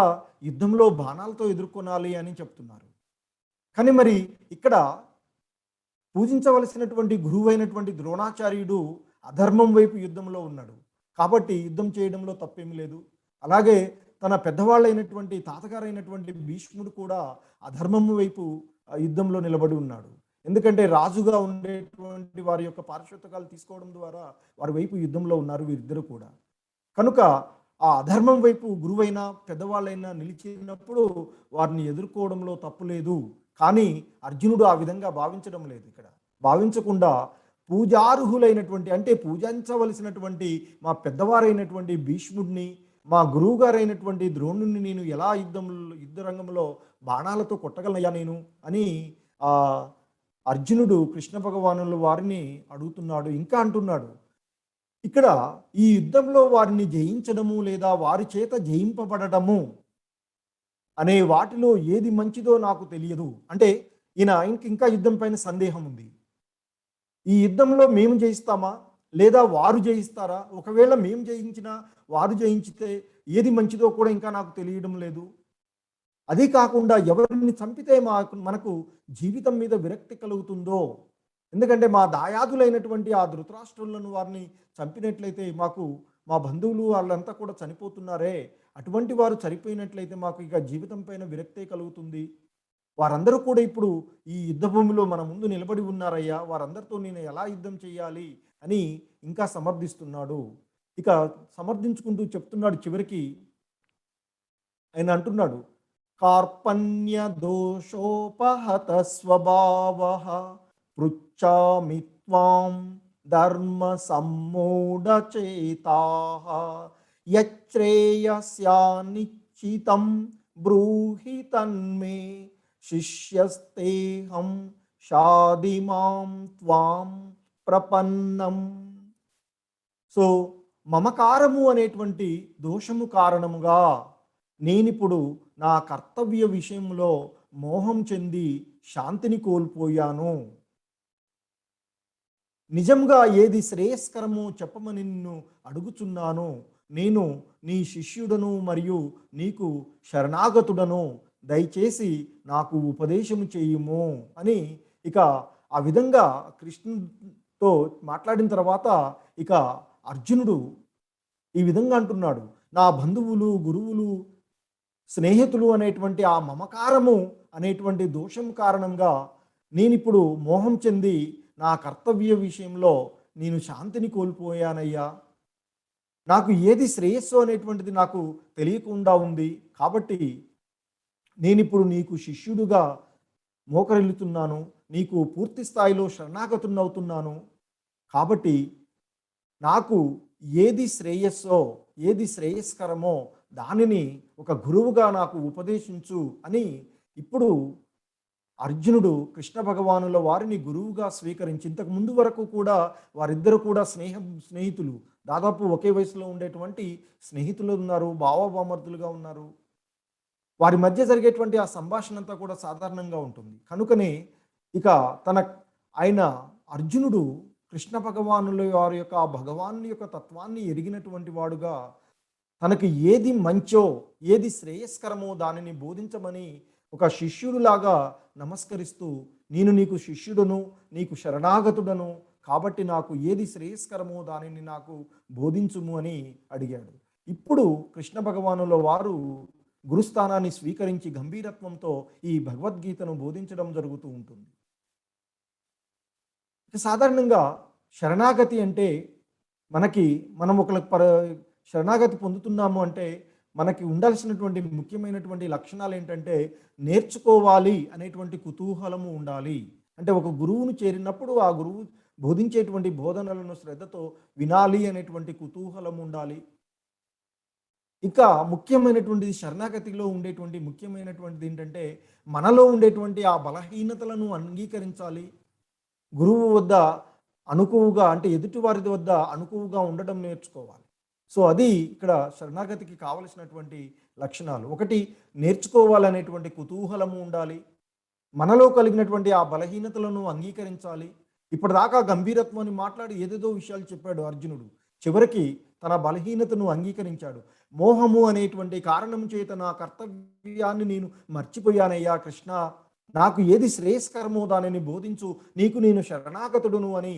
యుద్ధంలో బాణాలతో ఎదుర్కొనాలి అని చెప్తున్నారు. కానీ మరి ఇక్కడ పూజించవలసినటువంటి గురువు అయినటువంటి ద్రోణాచార్యుడు అధర్మం వైపు యుద్ధంలో ఉన్నాడు. కాబట్టి యుద్ధం చేయడంలో తప్పేమీ లేదు. అలాగే తన పెద్దవాళ్ళైనటువంటి తాతగారైనటువంటి భీష్ముడు కూడా అధర్మం వైపు యుద్ధంలో నిలబడి ఉన్నాడు. ఎందుకంటే రాజుగా ఉండేటువంటి వారి యొక్క పారితోషికాలు తీసుకోవడం ద్వారా వారి వైపు యుద్ధంలో ఉన్నారు వీరిద్దరు కూడా. కనుక ఆ అధర్మం వైపు గురువైనా పెద్దవాళ్ళైనా నిలిచినప్పుడు వారిని ఎదుర్కోవడంలో తప్పు లేదు. కానీ అర్జునుడు ఆ విధంగా భావించడం లేదు. ఇక్కడ భావించకుండా పూజార్హులైనటువంటి, అంటే పూజించవలసినటువంటి మా పెద్దవారైనటువంటి భీష్ముడిని, మా గురువు గారైనటువంటి ద్రోణుడిని నేను ఎలా యుద్ధ రంగంలో బాణాలతో కొట్టగలనయ్యా నేను అని అర్జునుడు కృష్ణ భగవానుల వారిని అడుగుతున్నాడు. ఇంకా అంటున్నాడు, ఇక్కడ ఈ యుద్ధంలో వారిని జయించడము లేదా వారి చేత జయింపబడటము అనే వాటిలో ఏది మంచిదో నాకు తెలియదు. అంటే ఆయనకి ఇంకా యుద్ధం పైన సందేహం ఉంది. ఈ యుద్ధంలో మేము జయిస్తామా లేదా వారు జయిస్తారా? ఒకవేళ మేము జయించినా వారు జయించితే ఏది మంచిదో కూడా ఇంకా నాకు తెలియడం లేదు. అదే కాకుండా ఎవరిని చంపితే మనకు జీవితం మీద విరక్తి కలుగుతుందో, ఎందుకంటే మా దాయాదులైనటువంటి ఆ ధృతరాష్ట్రులను వారిని చంపినట్లయితే మా బంధువులు వాళ్ళంతా కూడా చనిపోతున్నారే, అటువంటి వారు చనిపోయినట్లయితే మాకు ఇక జీవితం పైన విరక్తే కలుగుతుంది. వారందరూ కూడా ఇప్పుడు ఈ యుద్ధ భూమిలో మన ముందు నిలబడి ఉన్నారయ్యా, వారందరితో నేను ఎలా యుద్ధం చేయాలి అని ఇంకా సమర్థిస్తున్నాడు. ఇక సమర్థించుకుంటూ చెప్తున్నాడు. చివరికి ఆయన అంటున్నాడు, కార్పణ్య దోషోపహత స్వభావః పృచ్ఛామి త్వాం ధర్మ సమ్మూఢచేతాః యచ్ఛ్రేయస్యానిశ్చితం బ్రూహి తన్మే శిష్యస్తేహం షాదిమాం త్వాం ప్రపన్నం. సో మమకారము అనేటువంటి దోషము కారణముగా నేనిప్పుడు నా కర్తవ్య విషయంలో మోహం చెంది శాంతిని కోల్పోయాను. నిజంగా ఏది శ్రేయస్కరమో చెప్పమని నిన్ను అడుగుచున్నాను. నేను నీ శిష్యుడను మరియు నీకు శరణాగతుడను, దయచేసి నాకు ఉపదేశము చేయుము అని ఇక ఆ విధంగా కృష్ణుడితో మాట్లాడిన తర్వాత ఇక అర్జునుడు ఈ విధంగా అంటున్నాడు, నా బంధువులు, గురువులు, స్నేహితులు అనేటువంటి ఆ మమకారము అనేటువంటి దోషం కారణంగా నేనిప్పుడు మోహం చెంది నా కర్తవ్య విషయంలో నేను శాంతిని కోల్పోయానయ్యా. నాకు ఏది శ్రేయస్సు అనేటువంటిది నాకు తెలియకుండా ఉంది. కాబట్టి నేనిప్పుడు నీకు శిష్యుడుగా మోకరిల్లుతున్నాను, నీకు పూర్తి స్థాయిలో శరణాగతున్నవుతున్నాను. కాబట్టి నాకు ఏది శ్రేయస్సో, ఏది శ్రేయస్కరమో దానిని ఒక గురువుగా నాకు ఉపదేశించు అని ఇప్పుడు అర్జునుడు కృష్ణ భగవానుల వారిని గురువుగా స్వీకరించి, ఇంతకు ముందు వరకు కూడా వారిద్దరు కూడా స్నేహితులు, దాదాపు ఒకే వయసులో ఉండేటువంటి స్నేహితులు ఉన్నారు, బావబామర్దులుగా ఉన్నారు. వారి మధ్య జరిగేటువంటి ఆ సంభాషణ అంతా కూడా సాధారణంగా ఉంటుంది. కనుకనే ఇక తన ఆయన అర్జునుడు కృష్ణ భగవానుల వారి యొక్క ఆ భగవాను యొక్క తత్వాన్ని ఎరిగినటువంటి వాడుగా తనకు ఏది మంచో ఏది శ్రేయస్కరమో దానిని బోధించమని ఒక శిష్యుడిలాగా నమస్కరిస్తూ, నేను నీకు శిష్యుడను, నీకు శరణాగతుడను, కాబట్టి నాకు ఏది శ్రేయస్కరమో దానిని నాకు బోధించుము అని అడిగాడు. ఇప్పుడు కృష్ణ భగవానుల వారు గురుస్థానాన్ని స్వీకరించి గంభీరత్వంతో ఈ భగవద్గీతను బోధించడం జరుగుతూ ఉంటుంది. సాధారణంగా శరణాగతి అంటే మనం శరణాగతి పొందుతున్నాము అంటే మనకి ఉండాల్సినటువంటి ముఖ్యమైనటువంటి లక్షణాలు ఏంటంటే, నేర్చుకోవాలి అనేటువంటి కుతూహలము ఉండాలి. అంటే ఒక గురువును చేరినప్పుడు ఆ గురువు బోధించేటువంటి బోధనలను శ్రద్ధతో వినాలి అనేటువంటి కుతూహలం ఉండాలి. ఇంకా ముఖ్యమైనటువంటిది శరణాగతిలో ఉండేటువంటి ముఖ్యమైనటువంటిది ఏంటంటే, మనలో ఉండేటువంటి ఆ బలహీనతలను అంగీకరించాలి. గురువు వద్ద అనుకువగా, అంటే ఎదుటి వారి వద్ద అనుకువగా ఉండడం నేర్చుకోవాలి. సో అది ఇక్కడ శరణాగతికి కావలసినటువంటి లక్షణాలు. ఒకటి, నేర్చుకోవాలనేటువంటి కుతూహలము ఉండాలి. మనలో కలిగినటువంటి ఆ బలహీనతలను అంగీకరించాలి. ఇప్పటిదాకా గంభీరత్వాన్ని మాట్లాడి ఏదేదో విషయాలు చెప్పాడు అర్జునుడు. చివరికి తన బలహీనతను అంగీకరించాడు. మోహము అనేటువంటి కారణం చేత నా కర్తవ్యాన్ని నేను మర్చిపోయానయ్యా కృష్ణ, నాకు ఏది శ్రేయస్కరమో దానిని బోధించు, నీకు నేను శరణాగతుడును అని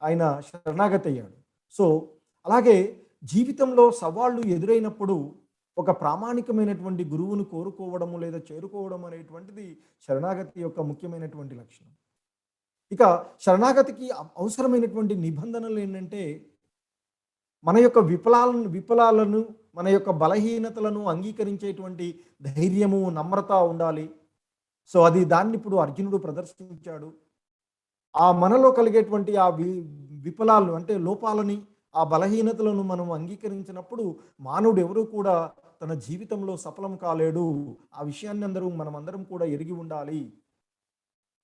ఆయన శరణాగతి అయ్యాడు. సో అలాగే జీవితంలో సవాళ్ళు ఎదురైనప్పుడు ఒక ప్రామాణికమైనటువంటి గురువును కోరుకోవడము లేదా చేరుకోవడం అనేటువంటిది శరణాగతి యొక్క ముఖ్యమైనటువంటి లక్షణం. ఇక శరణాగతికి అవసరమైనటువంటి నిబంధనలు ఏంటంటే, మన యొక్క విఫలాలను మన యొక్క బలహీనతలను అంగీకరించేటువంటి ధైర్యము, నమ్రత ఉండాలి. సో దాన్ని ఇప్పుడు అర్జునుడు ప్రదర్శించాడు. ఆ మనలో కలిగేటువంటి ఆ విఫలాలను, అంటే లోపాలని, ఆ బలహీనతలను మనం అంగీకరించినప్పుడు మానవుడు ఎవరు కూడా తన జీవితంలో సఫలం కాలేడు. ఆ విషయాన్ని మనమందరం కూడా ఎరిగి ఉండాలి.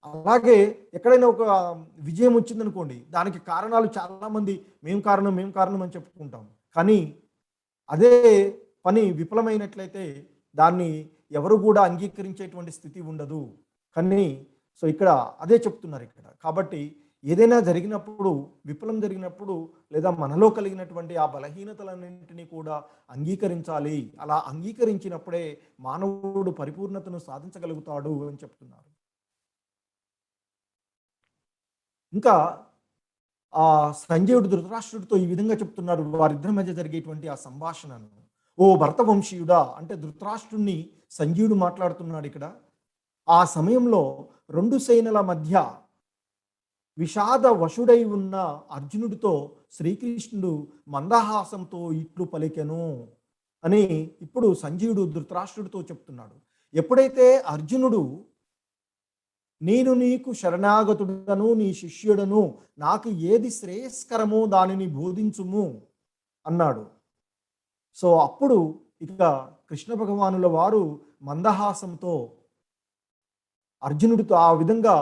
అలాగే ఎక్కడైనా ఒక విజయం వచ్చిందనుకోండి, దానికి కారణాలు చాలామంది మేము కారణం అని చెప్పుకుంటాం. కానీ అదే పని విఫలమైనట్లయితే దాన్ని ఎవరు కూడా అంగీకరించేటువంటి స్థితి ఉండదు. కానీ సో ఇక్కడ అదే చెప్తున్నారు ఇక్కడ. కాబట్టి ఏదైనా జరిగినప్పుడు, విఫలం జరిగినప్పుడు లేదా మనలో కలిగినటువంటి ఆ బలహీనతలన్నింటినీ కూడా అంగీకరించాలి. అలా అంగీకరించినప్పుడే మానవుడు పరిపూర్ణతను సాధించగలుగుతాడు అని చెప్తున్నారు. ఇంకా ఆ సంజయుడు ధృతరాష్ట్రుడితో ఈ విధంగా చెప్తున్నారు వారిద్దరి మధ్య జరిగేటువంటి ఆ సంభాషణను. ఓ భరతవంశీయుడా, అంటే ధృతరాష్ట్రుణ్ణి సంజయుడు మాట్లాడుతున్నాడు ఇక్కడ. ఆ సమయంలో 2 సేనల మధ్య విషాద వశుడై ఉన్న అర్జునుడితో శ్రీకృష్ణుడు మందహాసంతో ఇట్లు పలికెను అని ఇప్పుడు సంజయుడు ధృతరాష్ట్రుడితో చెప్తున్నాడు. ఎప్పుడైతే అర్జునుడు నేను నీకు శరణాగతుడను, నీ శిష్యుడను, నాకు ఏది శ్రేయస్కరమో దానిని బోధించుము అన్నాడు. సో అప్పుడు ఇక కృష్ణ భగవానుల వారు మందహాసంతో అర్జునుడితో ఆ విధంగా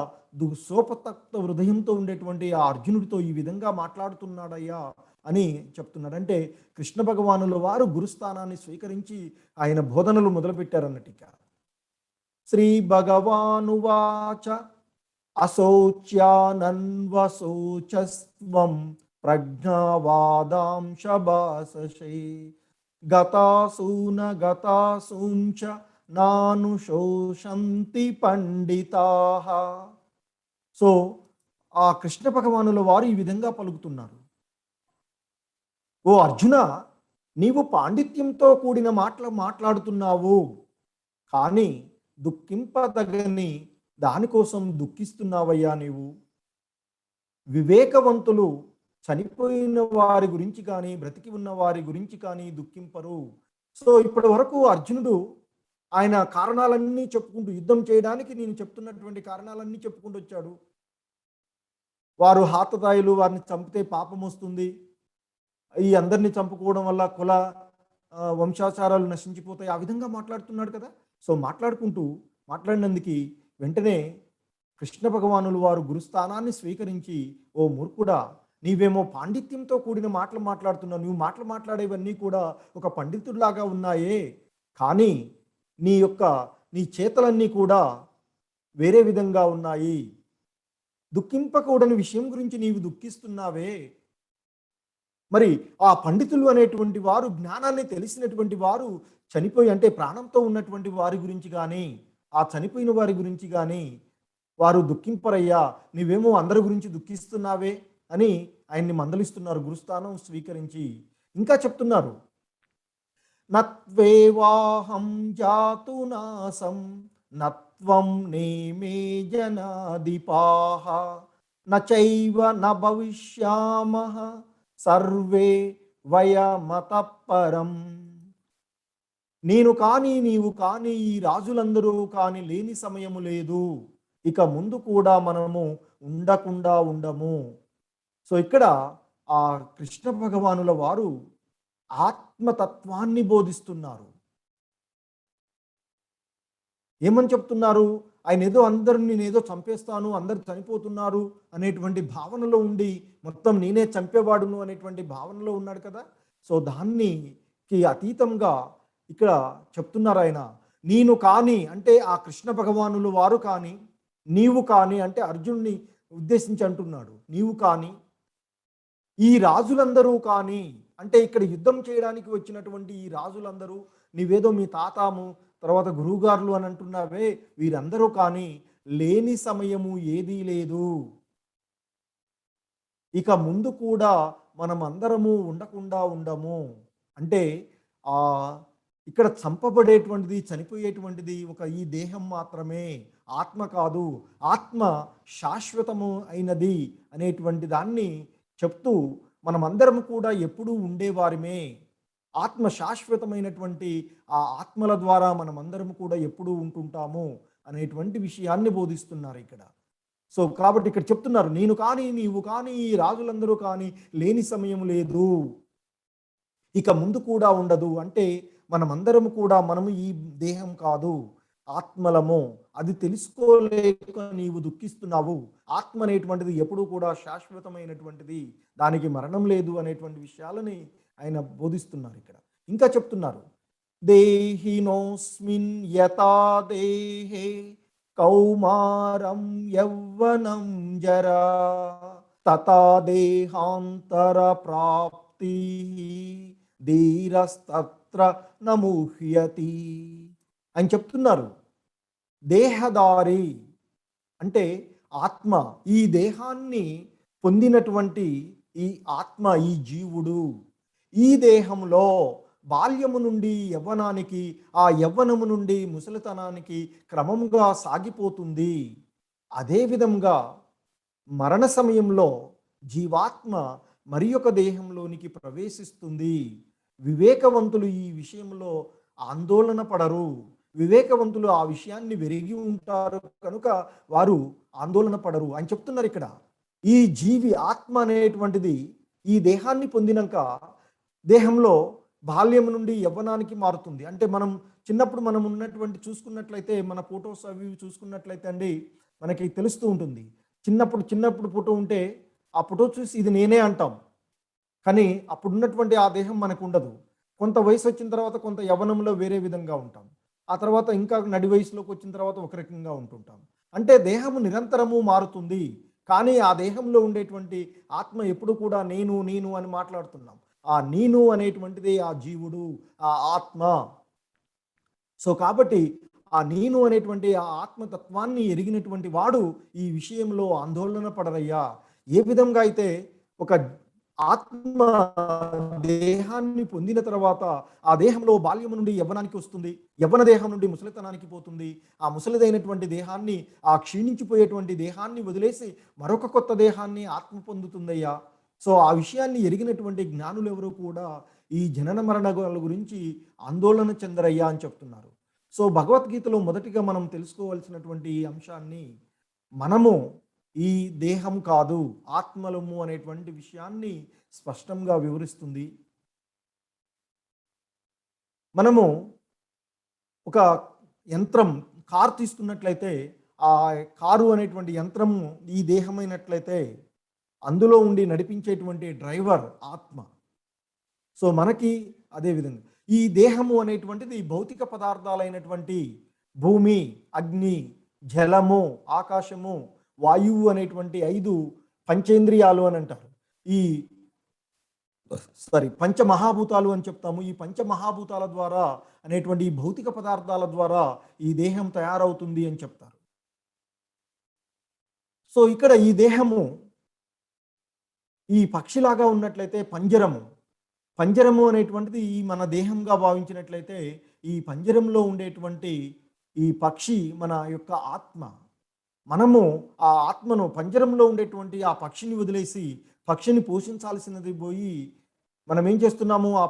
సోపతక్త హృదయంతో ఉండేటువంటి ఆ అర్జునుడితో ఈ విధంగా మాట్లాడుతున్నాడయ్యా అని చెప్తున్నాడు. అంటే కృష్ణ భగవానుల వారు గురుస్థానాన్ని స్వీకరించి ఆయన బోధనలు మొదలుపెట్టారన్నట్టు. శ్రీ భగవానువాచ అశౌచ్యానన్వశోచస్వం ప్రజ్ఞావాదాంశ భాసషే గతాసూన గతాసూంచ నానుశోషంతి పండితాః. సో ఆ కృష్ణ భగవానుల వారు ఈ విధంగా పలుకుతున్నారు. ఓ అర్జున, నీవు పాండిత్యంతో కూడిన మాటలు మాట్లాడుతున్నావు, కానీ దుఃఖింపదగని దానికోసం దుఃఖిస్తున్నావయ్యా నీవు. వివేకవంతులు చనిపోయిన వారి గురించి కానీ బ్రతికి ఉన్న వారి గురించి కానీ దుఃఖింపరు. సో ఇప్పటి వరకు అర్జునుడు ఆయన కారణాలన్నీ చెప్పుకుంటూ, యుద్ధం చేయడానికి నేను చెప్తున్నటువంటి కారణాలన్నీ చెప్పుకుంటూ వచ్చాడు. వారు హాతదాయులు, వారిని చంపితే పాపం వస్తుంది, ఈ అందరినీ చంపుకోవడం వల్ల కుల వంశాచారాలు నశించిపోతాయి, ఆ విధంగా మాట్లాడుతున్నాడు కదా. సో మాట్లాడినందుకు వెంటనే కృష్ణ భగవానులు వారు గురుస్థానాన్ని స్వీకరించి, ఓ మూర్ఖుడా, నీవేమో పాండిత్యంతో కూడిన మాటలు మాట్లాడుతున్నావు, నువ్వు మాటలు మాట్లాడేవన్నీ కూడా ఒక పండితుడిలాగా ఉన్నాయే, కానీ నీ చేతలన్నీ కూడా వేరే విధంగా ఉన్నాయి. దుఃఖింపకూడని విషయం గురించి నీవు దుఃఖిస్తున్నావే. మరి ఆ పండితులు అనేటువంటి వారు, జ్ఞానాన్ని తెలిసినటువంటి వారు చనిపోయి, అంటే ప్రాణంతో ఉన్నటువంటి వారి గురించి కానీ, ఆ చనిపోయిన వారి గురించి కానీ వారు దుఃఖింపరయ్యా, నీవేమో అందరి గురించి దుఃఖిస్తున్నావే అని ఆయన్ని మందలిస్తున్నారు గురుస్థానం స్వీకరించి. ఇంకా చెప్తున్నారు, నత్వేవాహం జాతు నాసం నత్వం నేమే జనాదిపాః నచైవ న భవిష్యామః సర్వే వయమతః పరం. నేను కానీ నీవు కానీ ఈ రాజులందరూ కానీ లేని సమయము లేదు, ఇక ముందు కూడా మనము ఉండకుండా ఉండము. సో ఇక్కడ ఆ కృష్ణ భగవానుల వారు ఆత్మతత్వాన్ని బోధిస్తున్నారు. ఏమని చెప్తున్నారు? ఆయన ఏదో అందరిని నేనేదో చంపేస్తాను, అందరు చనిపోతున్నారు అనేటువంటి భావనలో ఉండి, మొత్తం నేనే చంపేవాడును అనేటువంటి భావనలో ఉన్నాడు కదా. సో దానికి అతీతంగా ఇక్కడ చెప్తున్నారు ఆయన, నేను కానీ అంటే ఆ కృష్ణ భగవానుల వారు కానీ, నీవు కానీ అంటే అర్జునుని ఉద్దేశించి అంటున్నాడు, నీవు కానీ ఈ రాజులందరూ కానీ, అంటే ఇక్కడ యుద్ధం చేయడానికి వచ్చినటువంటి ఈ రాజులందరూ, నీవేదో మీ తాతాము తర్వాత గురువుగారులు అని అంటున్నావే, వీరందరూ కానీ లేని సమయము ఏదీ లేదు, ఇక ముందు కూడా మనం అందరము ఉండకుండా ఉండము. అంటే ఇక్కడ చంపబడేటువంటిది, చనిపోయేటువంటిది ఒక ఈ దేహం మాత్రమే, ఆత్మ కాదు. ఆత్మ శాశ్వతము అయినది అనేటువంటి దాన్ని చెప్తూ మనమందరం కూడా ఎప్పుడూ ఉండేవారిమే. ఆత్మ శాశ్వతమైనటువంటి ఆ ఆత్మల ద్వారా మనమందరం కూడా ఎప్పుడూ ఉంటుంటాము అనేటువంటి విషయాన్ని బోధిస్తున్నారు ఇక్కడ. సో కాబట్టి ఇక్కడ చెప్తున్నారు, నేను కానీ నీవు కానీ ఈ రాజులందరూ కానీ లేని సమయం లేదు, ఇక ముందు కూడా ఉండదు. అంటే మనమందరం కూడా మనము ఈ దేహం కాదు, ఆత్మలము. అది తెలుసుకోలేక నీవు దుఃఖిస్తున్నావు. ఆత్మ అనేటువంటిది ఎప్పుడూ కూడా శాశ్వతమైనటువంటిది, దానికి మరణం లేదు అనేటువంటి విషయాలని ఆయన బోధిస్తున్నారు ఇక్కడ. ఇంకా చెప్తున్నారు, దేహినోస్మిన్ యథా దేహే కౌమారం యౌవనం జరా తథా దేహాంతర ప్రాప్తి ధీరస్తత్ర నముహ్యతి అని చెప్తున్నారు. దేహదారి అంటే ఆత్మ, ఈ దేహాన్ని పొందినటువంటి ఈ ఆత్మ, ఈ జీవుడు ఈ దేహంలో బాల్యము నుండి యవ్వనానికి, ఆ యవ్వనము నుండి ముసలితనానికి క్రమంగా సాగిపోతుంది. అదేవిధంగా మరణ సమయంలో జీవాత్మ మరి ఒక దేహంలోనికి ప్రవేశిస్తుంది. వివేకవంతులు ఈ విషయంలో ఆందోళన పడరు. వివేకవంతులు ఆ విషయాన్ని వెరిగి ఉంటారు కనుక వారు ఆందోళన పడరు అని చెప్తున్నారు ఇక్కడ. ఈ జీవి ఆత్మ అనేటువంటిది ఈ దేహాన్ని పొందినాక దేహంలో బాల్యం నుండి యవ్వనానికి మారుతుంది. అంటే మనం చిన్నప్పుడు మనం ఉన్నటువంటి చూసుకున్నట్లయితే, మన ఫొటోస్ అవి చూసుకున్నట్లయితే అండి మనకి తెలుస్తూ ఉంటుంది. చిన్నప్పుడు ఫోటో ఉంటే ఆ ఫోటో చూసి ఇది నేనే అంటాం, కానీ అప్పుడు ఉన్నటువంటి ఆ దేహం మనకు ఉండదు. కొంత వయసు వచ్చిన తర్వాత కొంత యవ్వనంలో వేరే విధంగా ఉంటాం, ఆ తర్వాత ఇంకా నడి వయసులోకి వచ్చిన తర్వాత ఒక రకంగా ఉంటుంటాం. అంటే దేహము నిరంతరము మారుతుంది, కానీ ఆ దేహంలో ఉండేటువంటి ఆత్మ ఎప్పుడు కూడా నేను నేను అని మాట్లాడుతున్నాం. ఆ నేను అనేటువంటిది ఆ జీవుడు, ఆ ఆత్మ. సో కాబట్టి ఆ నేను అనేటువంటి ఆ ఆత్మతత్వాన్ని ఎరిగినటువంటి వాడు ఈ విషయంలో ఆందోళన పడరయ్యా. ఏ విధంగా అయితే ఒక ఆత్మ దేహాన్ని పొందిన తర్వాత ఆ దేహంలో బాల్యము నుండి యవ్వనానికి వస్తుంది, యవ్వన దేహం నుండి ముసలితనానికి పోతుంది, ఆ ముసలిదైనటువంటి దేహాన్ని, ఆ క్షీణించిపోయేటువంటి దేహాన్ని వదిలేసి మరొక కొత్త దేహాన్ని ఆత్మ పొందుతుందయ్యా. సో ఆ విషయాన్ని ఎరిగినటువంటి జ్ఞానులు ఎవరు కూడా ఈ జనన మరణాల గురించి ఆందోళన చెందరయ్యా అని చెప్తున్నారు. సో భగవద్గీతలో మొదటిగా మనం తెలుసుకోవాల్సినటువంటి ఈ అంశాన్ని, మనము ఈ దేహం కాదు ఆత్మలము అనేటువంటి విషయాన్ని స్పష్టంగా వివరిస్తుంది. మనము ఒక యంత్రం, కారు తీసుకున్నట్లయితే ఆ కారు అనేటువంటి యంత్రము ఈ దేహమైనట్లయితే అందులో ఉండి నడిపించేటువంటి డ్రైవర్ ఆత్మ. సో మనకి అదేవిధంగా ఈ దేహము అనేటువంటిది భౌతిక పదార్థాలైనటువంటి భూమి, అగ్ని, జలము, ఆకాశము, వాయువు అనేటువంటి 5 పంచేంద్రియాలు అని అంటారు. ఈ పంచమహాభూతాలు అని చెప్తాము. ఈ పంచమహాభూతాల ద్వారా అనేటువంటి ఈ భౌతిక పదార్థాల ద్వారా ఈ దేహం తయారవుతుంది అని చెప్తారు. సో ఇక్కడ ఈ దేహము ఈ పక్షిలాగా ఉన్నట్లయితే పంజరము అనేటువంటిది ఈ మన దేహంగా భావించినట్లయితే ఈ పంజరంలో ఉండేటువంటి ఈ పక్షి మన యొక్క ఆత్మ. మనము ఆ ఆత్మను పంజరంలో ఉండేటువంటి ఆ పక్షిని వదిలేసి పక్షిని పోషించాల్సినది పోయి మనం ఏం చేస్తున్నాము, ఆ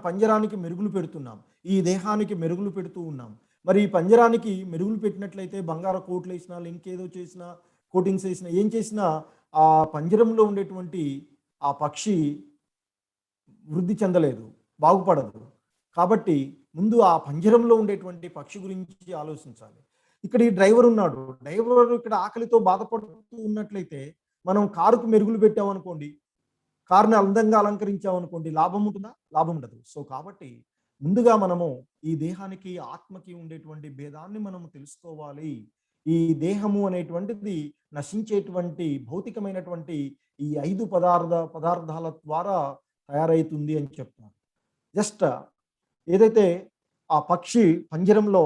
పంజరానికి మెరుగులు పెడుతున్నాం, ఈ దేహానికి మెరుగులు పెడుతూ ఉన్నాం. మరి ఈ పంజరానికి మెరుగులు పెట్టినట్లయితే బంగారు కోట్లు వేసినా, ఇంకేదో చేసినా, కోటింగ్స్ వేసినా, ఏం చేసినా ఆ పంజరంలో ఉండేటువంటి ఆ పక్షి వృద్ధి చెందలేదు, బాగుపడదు. కాబట్టి ముందు ఆ పంజరంలో ఉండేటువంటి పక్షి గురించి ఆలోచించాలి. ఇక్కడ ఈ డ్రైవర్ ఉన్నాడు, డ్రైవర్ ఇక్కడ ఆకలితో బాధపడుతూ ఉన్నట్లయితే మనం కారుకు మెరుగులు పెట్టామనుకోండి, కారుని అందంగా అలంకరించామనుకోండి, లాభం ఉంటుందా? లాభం ఉండదు. సో కాబట్టి ముందుగా మనము ఈ దేహానికి ఆత్మకి ఉండేటువంటి భేదాన్ని మనము తెలుసుకోవాలి. ఈ దేహము అనేటువంటిది నశించేటువంటి భౌతికమైనటువంటి ఈ 5 పదార్థాల ద్వారా తయారవుతుంది అని చెప్తున్నారు. జస్ట్ ఏదైతే ఆ పక్షి పంజరంలో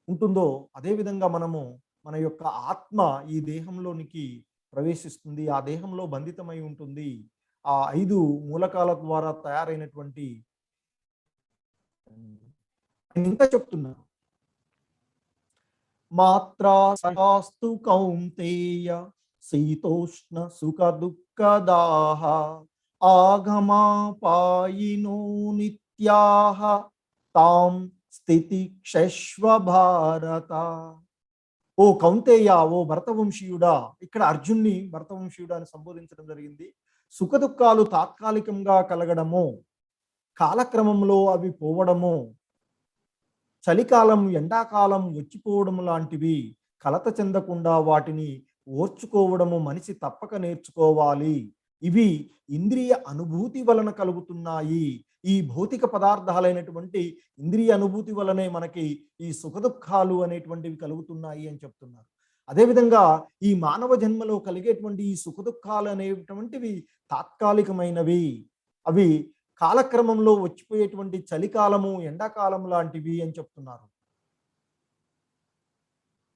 ఉంటుందో అదేవిధంగా మనము మన యొక్క ఆత్మ ఈ దేహంలోనికి ప్రవేశిస్తుంది, ఆ దేహంలో బంధితమై ఉంటుంది. ఆ 5 మూలకాల ద్వారా తయారైనటువంటి ఇంకా చెప్తున్నా, మాత్రా సహాస్తు కౌంతేయ శీతోష్ణ సుఖ దుఃఖదాహ ఆగమాపాయినో నిత్యాః తాం స్థితి క్షశ్వ భారత. ఓ కౌంతేయ, ఓ భరతవంశీయుడా. ఇక్కడ అర్జున్ని భరతవంశీయుడా అని సంబోధించడం జరిగింది. సుఖ దుఃఖాలు తాత్కాలికంగా కలగడము, కాలక్రమంలో అవి పోవడము, చలికాలం ఎండాకాలం వచ్చిపోవడం లాంటివి కలత చెందకుండా వాటిని ఓర్చుకోవడము మనిషి తప్పక నేర్చుకోవాలి. ఇవి ఇంద్రియ అనుభూతి వలన కలుగుతున్నాయి. ఈ భౌతిక పదార్థాలైనటువంటి ఇంద్రియ అనుభూతి వలనే మనకి ఈ సుఖ దుఃఖాలు అనేటువంటివి కలుగుతున్నాయి అని చెప్తున్నారు. అదేవిధంగా ఈ మానవ జన్మలో కలిగేటువంటి ఈ సుఖ దుఃఖాలు అనేటువంటివి తాత్కాలికమైనవి, అవి కాలక్రమంలో వచ్చిపోయేటువంటి చలికాలము ఎండాకాలం లాంటివి అని చెప్తున్నారు.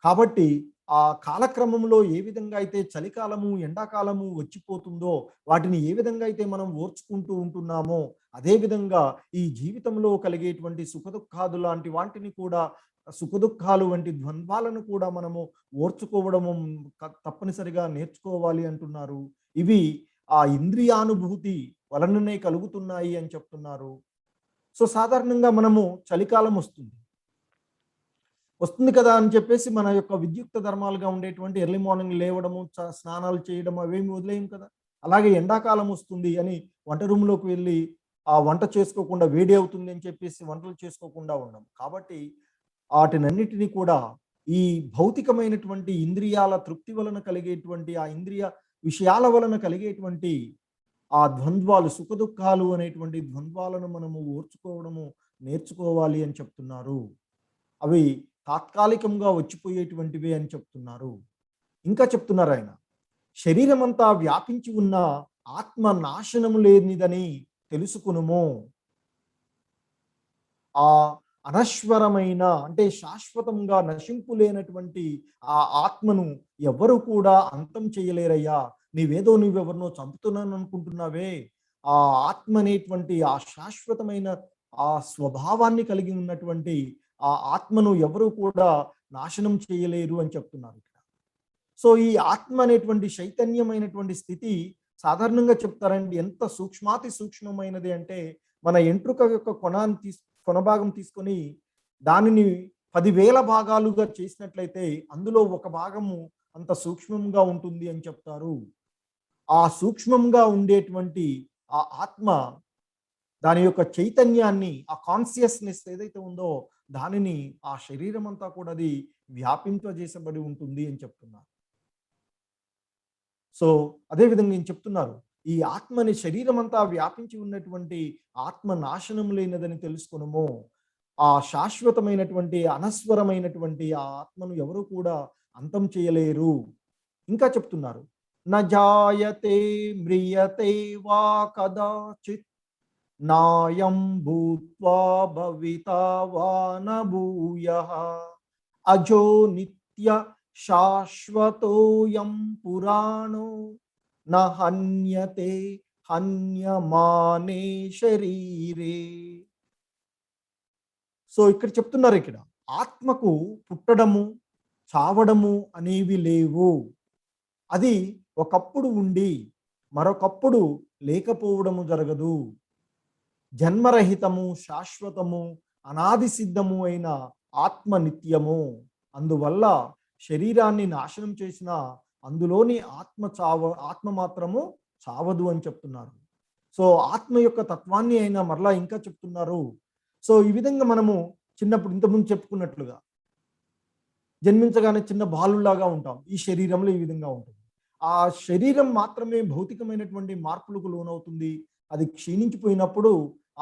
కాబట్టి ఆ కాలక్రమంలో ఏ విధంగా అయితే చలికాలము ఎండాకాలము వచ్చిపోతుందో వాటిని ఏ విధంగా అయితే మనం ఓర్చుకుంటూ ఉంటున్నామో అదేవిధంగా ఈ జీవితంలో కలిగేటువంటి సుఖదుఖాలు లాంటి వాటిని కూడా, సుఖదుఖాలు వంటి ద్వంద్వాలను కూడా మనము ఓర్చుకోవడము తప్పనిసరిగా నేర్చుకోవాలి అంటున్నారు. ఇవి ఆ ఇంద్రియానుభూతి వలననే కలుగుతున్నాయి అని చెప్తున్నారు. సో సాధారణంగా మనము చలికాలం వస్తుంది కదా అని చెప్పేసి మన యొక్క విద్యుక్త ధర్మాలుగా ఉండేటువంటి ఎర్లీ మార్నింగ్ లేవడము, స్నానాలు చేయడం అవేమి వదిలేయం కదా. అలాగే ఎండాకాలం వస్తుంది అని వంట రూమ్లోకి వెళ్ళి ఆ వంట చేసుకోకుండా వేడి అవుతుంది అని చెప్పేసి వంటలు చేసుకోకుండా ఉండం. కాబట్టి వాటినన్నిటినీ కూడా ఈ భౌతికమైనటువంటి ఇంద్రియాల తృప్తి వలన కలిగేటువంటి ఆ ఇంద్రియ విషయాల వలన కలిగేటువంటి ఆ ద్వంద్వాలు, సుఖ దుఃఖాలు అనేటువంటి ద్వంద్వాలను మనము ఓర్చుకోవడము నేర్చుకోవాలి అని చెప్తున్నారు. అవి తాత్కాలికంగా వచ్చిపోయేటువంటివే అని చెప్తున్నారు. ఇంకా చెప్తున్నారు ఆయన, శరీరం అంతా వ్యాపించి ఉన్న ఆత్మ నాశనము లేనిదని తెలుసుకునుము. ఆ అనశ్వరమైన అంటే శాశ్వతంగా నశింపు లేనటువంటి ఆ ఆత్మను ఎవరు కూడా అంతం చేయలేరయ్యా. నువ్వెవరినో చంపుతున్నాను అనుకుంటున్నావే, ఆ ఆత్మ అనేటువంటి ఆ శాశ్వతమైన ఆ స్వభావాన్ని కలిగి ఉన్నటువంటి ఆ ఆత్మను ఎవరు కూడా నాశనం చేయలేరు అని చెప్తున్నారు ఇక్కడ. సో ఈ ఆత్మ అనేటువంటి చైతన్యమైనటువంటి స్థితి సాధారణంగా చెప్తారండి, ఎంత సూక్ష్మాతి సూక్ష్మమైనది అంటే మన ఎంట్రుక యొక్క కొనభాగం తీసుకొని దానిని 10,000 భాగాలుగా చేసినట్లయితే అందులో ఒక భాగము అంత సూక్ష్మంగా ఉంటుంది అని చెప్తారు. ఆ సూక్ష్మంగా ఉండేటువంటి ఆ ఆత్మ దాని యొక్క చైతన్యాన్ని, ఆ కాన్షియస్నెస్ ఏదైతే ఉందో దానిని ఆ శరీరం అంతా కూడా అది వ్యాపింపజేసబడి ఉంటుంది అని చెప్తున్నారు. సో అదేవిధంగా ఏం చెప్తున్నారు, ఈ ఆత్మని శరీరం అంతా వ్యాపించి ఉన్నటువంటి ఆత్మ నాశనం లేనిదని తెలుసుకునము. ఆ శాశ్వతమైనటువంటి అనస్వరమైనటువంటి ఆ ఆత్మను ఎవరు కూడా అంతం చేయలేరు. ఇంకా చెప్తున్నారు, నజాయతే మ్రియతే వా కదాచిత్ నాయం భూత్వా భవితా వా న భూయః అజో నిత్య శాశ్వతోయం పురాణో న హన్యతే హన్యమానే శరీరే. సో ఇక్కడ చెప్తున్నారు, ఇక్కడ ఆత్మకు పుట్టడము చావడము అనేవి లేవు. అది ఒకప్పుడు ఉండి మరొకప్పుడు లేకపోవడము జరగదు. జన్మరహితము, శాశ్వతము, అనాది సిద్ధము అయిన ఆత్మ నిత్యము. అందువల్ల శరీరాన్ని నాశనం చేసిన అందులోని ఆత్మ మాత్రము చావదు అని చెప్తున్నారు. సో ఆత్మ యొక్క తత్వాన్ని అయినా మరలా ఇంకా చెప్తున్నారు. సో ఈ విధంగా మనము చిన్నప్పుడు ఇంతకుముందు చెప్పుకున్నట్లుగా జన్మించగానే చిన్న బాలులాగా ఉంటాం. ఈ శరీరంలో ఈ విధంగా ఉంటుంది. ఆ శరీరం మాత్రమే భౌతికమైనటువంటి మార్పులకు లోనవుతుంది. అది క్షీణించిపోయినప్పుడు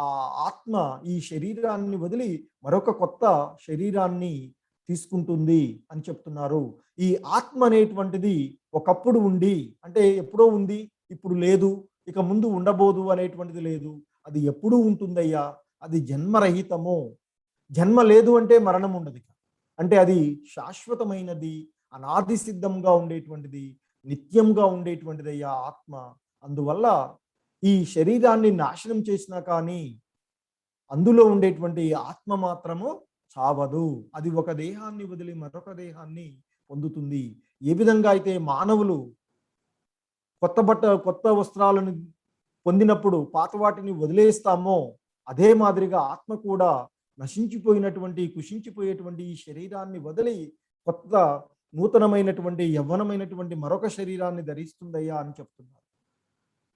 ఆ ఆత్మ ఈ శరీరాన్ని వదిలి మరొక కొత్త శరీరాన్ని తీసుకుంటుంది అని చెప్తున్నారు. ఈ ఆత్మ అనేటువంటిది ఒకప్పుడు ఉండి, అంటే ఎప్పుడో ఉంది, ఇప్పుడు లేదు, ఇక ముందు ఉండబోదు అనేటువంటిది లేదు. అది ఎప్పుడూ ఉంటుందయ్యా. అది జన్మరహితము. జన్మ లేదు అంటే మరణం ఉండదు. అంటే అది శాశ్వతమైనది, అనాది సిద్ధంగా ఉండేటువంటిది, నిత్యంగా ఉండేటువంటిదయ్యా ఆత్మ. అందువల్ల ఈ శరీరాన్ని నాశనం చేసినా కానీ అందులో ఉండేటువంటి ఆత్మ మాత్రము చావదు. అది ఒక దేహాన్ని వదిలి మరొక దేహాన్ని పొందుతుంది. ఏ విధంగా అయితే మానవులు కొత్త వస్త్రాలను పొందినప్పుడు పాత వాటిని వదిలేస్తామో, అదే మాదిరిగా ఆత్మ కూడా నశించిపోయినటువంటి, కుషించిపోయేటువంటి ఈ శరీరాన్ని వదిలి కొత్త నూతనమైనటువంటి యవ్వనమైనటువంటి మరొక శరీరాన్ని ధరిస్తుందయ్యా అని చెప్తున్నారు.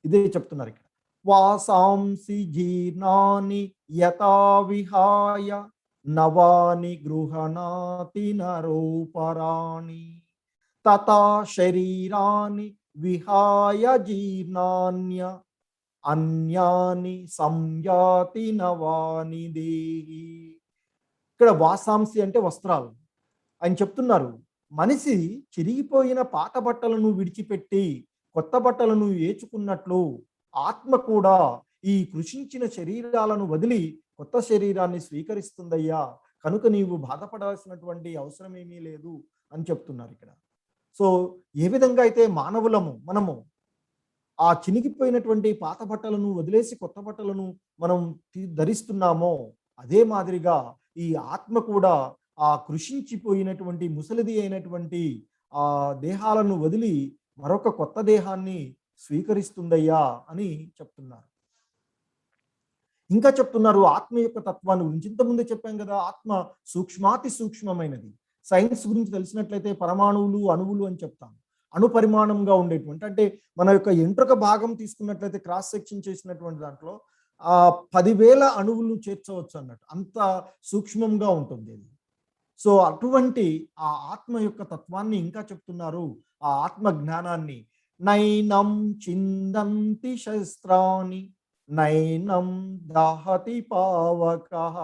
ఇదే చెప్తున్నారు ఇక్కడ. వాసాంసి జీర్ణాని యథా విహాయ నవాని గృహణాతి నరోపరాణి తథా శరీరాని విహాయ జీర్ణాన్య అన్యాని సంయాతి నవాని దేహి. ఇక్కడ వాసాంసి అంటే వస్త్రాలు. ఆయన చెప్తున్నారు, మనిషి చిరిగిపోయిన పాత బట్టలను విడిచిపెట్టి కొత్త బట్టలను ఏచుకున్నట్లు ఆత్మ కూడా ఈ కృషించిన శరీరాలను వదిలి కొత్త శరీరాన్ని స్వీకరిస్తుందయ్యా. కనుక నీవు బాధపడాల్సినటువంటి అవసరం ఏమీ లేదు అని చెప్తున్నారు ఇక్కడ. సో ఏ విధంగా అయితే మనము ఆ చినిగిపోయినటువంటి పాత బట్టలను వదిలేసి కొత్త బట్టలను మనం ధరిస్తున్నామో, అదే మాదిరిగా ఈ ఆత్మ కూడా ఆ కృషించిపోయినటువంటి ముసలిది అయినటువంటి ఆ దేహాలను వదిలి మరొక కొత్త దేహాన్ని స్వీకరిస్తుందయ్యా అని చెప్తున్నారు. ఇంకా చెప్తున్నారు ఆత్మ యొక్క తత్వాన్ని గురించి. ఇంతకుముందే చెప్పాం కదా, ఆత్మ సూక్ష్మాతి సూక్ష్మమైనది. సైన్స్ గురించి తెలిసినట్లయితే పరమాణువులు, అణువులు అని చెప్తాం. అణు పరిమాణంగా ఉండేటువంటి, అంటే మన యొక్క ఎంట్రుక భాగం తీసుకున్నట్లయితే క్రాస్ సెక్షన్ చేసినటువంటి దాంట్లో 10,000 అణువులు చేర్చవచ్చు అన్నట్టు, అంత సూక్ష్మంగా ఉంటుంది అది. సో అటువంటి ఆ ఆత్మ యొక్క తత్వాన్ని ఇంకా చెప్తున్నారు, ఆ ఆత్మ జ్ఞానాన్ని. నైనం చిందంతి శస్త్రాని నైనం దహతి పావకః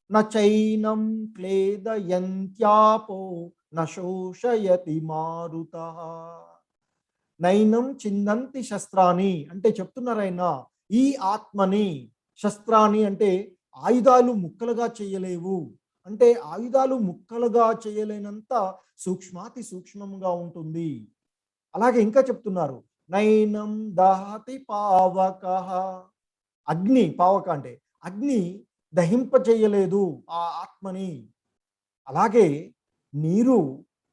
నైనం క్లేదయంత్యాపో నశోషయతి మారుతః. నైనం చిందంతి శస్త్రాని అంటే చెప్తున్నారు ఆయన, ఈ ఆత్మని, శస్త్రాని అంటే ఆయుధాలు ముక్కలుగా చేయలేవు. అంటే ఆయుధాలు ముక్కలుగా చేయలేనంత సూక్ష్మాతి సూక్ష్మంగా ఉంటుంది. అలాగే ఇంకా చెప్తున్నారు, నైనం దహతి పావకః. అగ్ని, పావక అంటే అగ్ని దహింపచేయలేదు ఆ ఆత్మని. అలాగే నీరు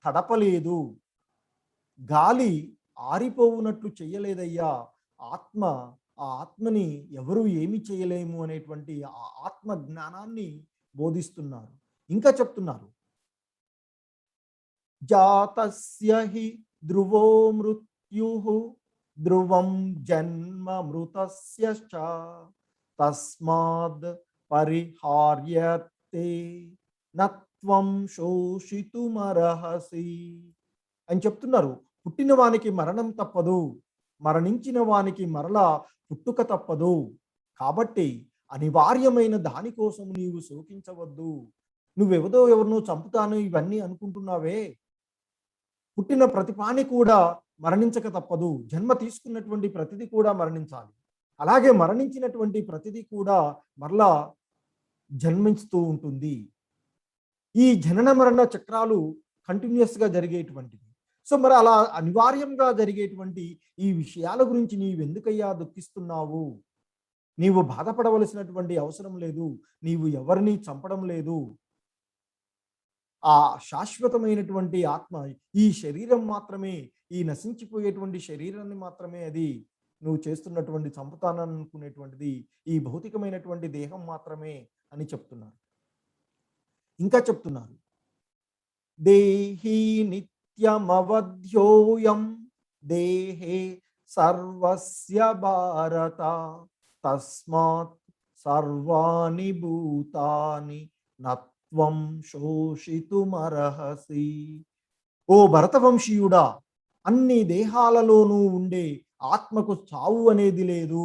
తడపలేదు, గాలి ఆరిపోవునట్లు చెయ్యలేదయ్యా ఆత్మ. ఆ ఆత్మని ఎవరు ఏమి చేయలేము అనేటువంటి ఆ ఆత్మ జ్ఞానాన్ని బోధిస్తున్నారు. ఇంకా చెప్తున్నారు, జాతస్య హి ధ్రువో మృత్యుః ధ్రువం జన్మ మృతస్య చ తస్మాద్ పరిహార్యతే నత్వం శోషితుమర్హసి అని చెప్తున్నారు. పుట్టిన వానికి మరణం తప్పదు, మరణించిన వానికి మరలా పుట్టుక తప్పదు. కాబట్టి అనివార్యమైన దానికోసం నీవు శోకించవద్దు. ఎవరినో చంపుతాను ఇవన్నీ అనుకుంటున్నావే, పుట్టిన ప్రతి ప్రాణి కూడా మరణించక తప్పదు. జన్మ తీసుకున్నటువంటి ప్రతిదీ కూడా మరణించాలి. అలాగే మరణించినటువంటి ప్రతిదీ కూడా మరలా జన్మిస్తూ ఉంటుంది. ఈ జనన మరణ చక్రాలు కంటిన్యూస్గా జరిగేటువంటివి. సో మరి అలా అనివార్యంగా జరిగేటువంటి ఈ విషయాల గురించి నీవెందుకయ్యా దుఃఖిస్తున్నావు? నీవు బాధపడవలసినటువంటి అవసరం లేదు. నీవు ఎవరిని చంపడం లేదు. ఆ శాశ్వతమైనటువంటి ఆత్మ ఈ శరీరం మాత్రమే, ఈ నశించిపోయేటువంటి శరీరాన్ని మాత్రమే అది నువ్వు చేస్తున్నటువంటి చంపుతాననుకునేటువంటిది ఈ భౌతికమైనటువంటి దేహం మాత్రమే అని చెప్తున్నారు. ఇంకా చెప్తున్నారు, దేహి నిత్యమవధ్యోయం దేహే సర్వస్య భారత తస్మాత్ సర్వాణి భూతాని నత్వం శోషితుమర్హసి. ఓ భరతవంశీయుడా, అన్ని దేహాలలోనూ ఉండే ఆత్మకు చావు అనేది లేదు.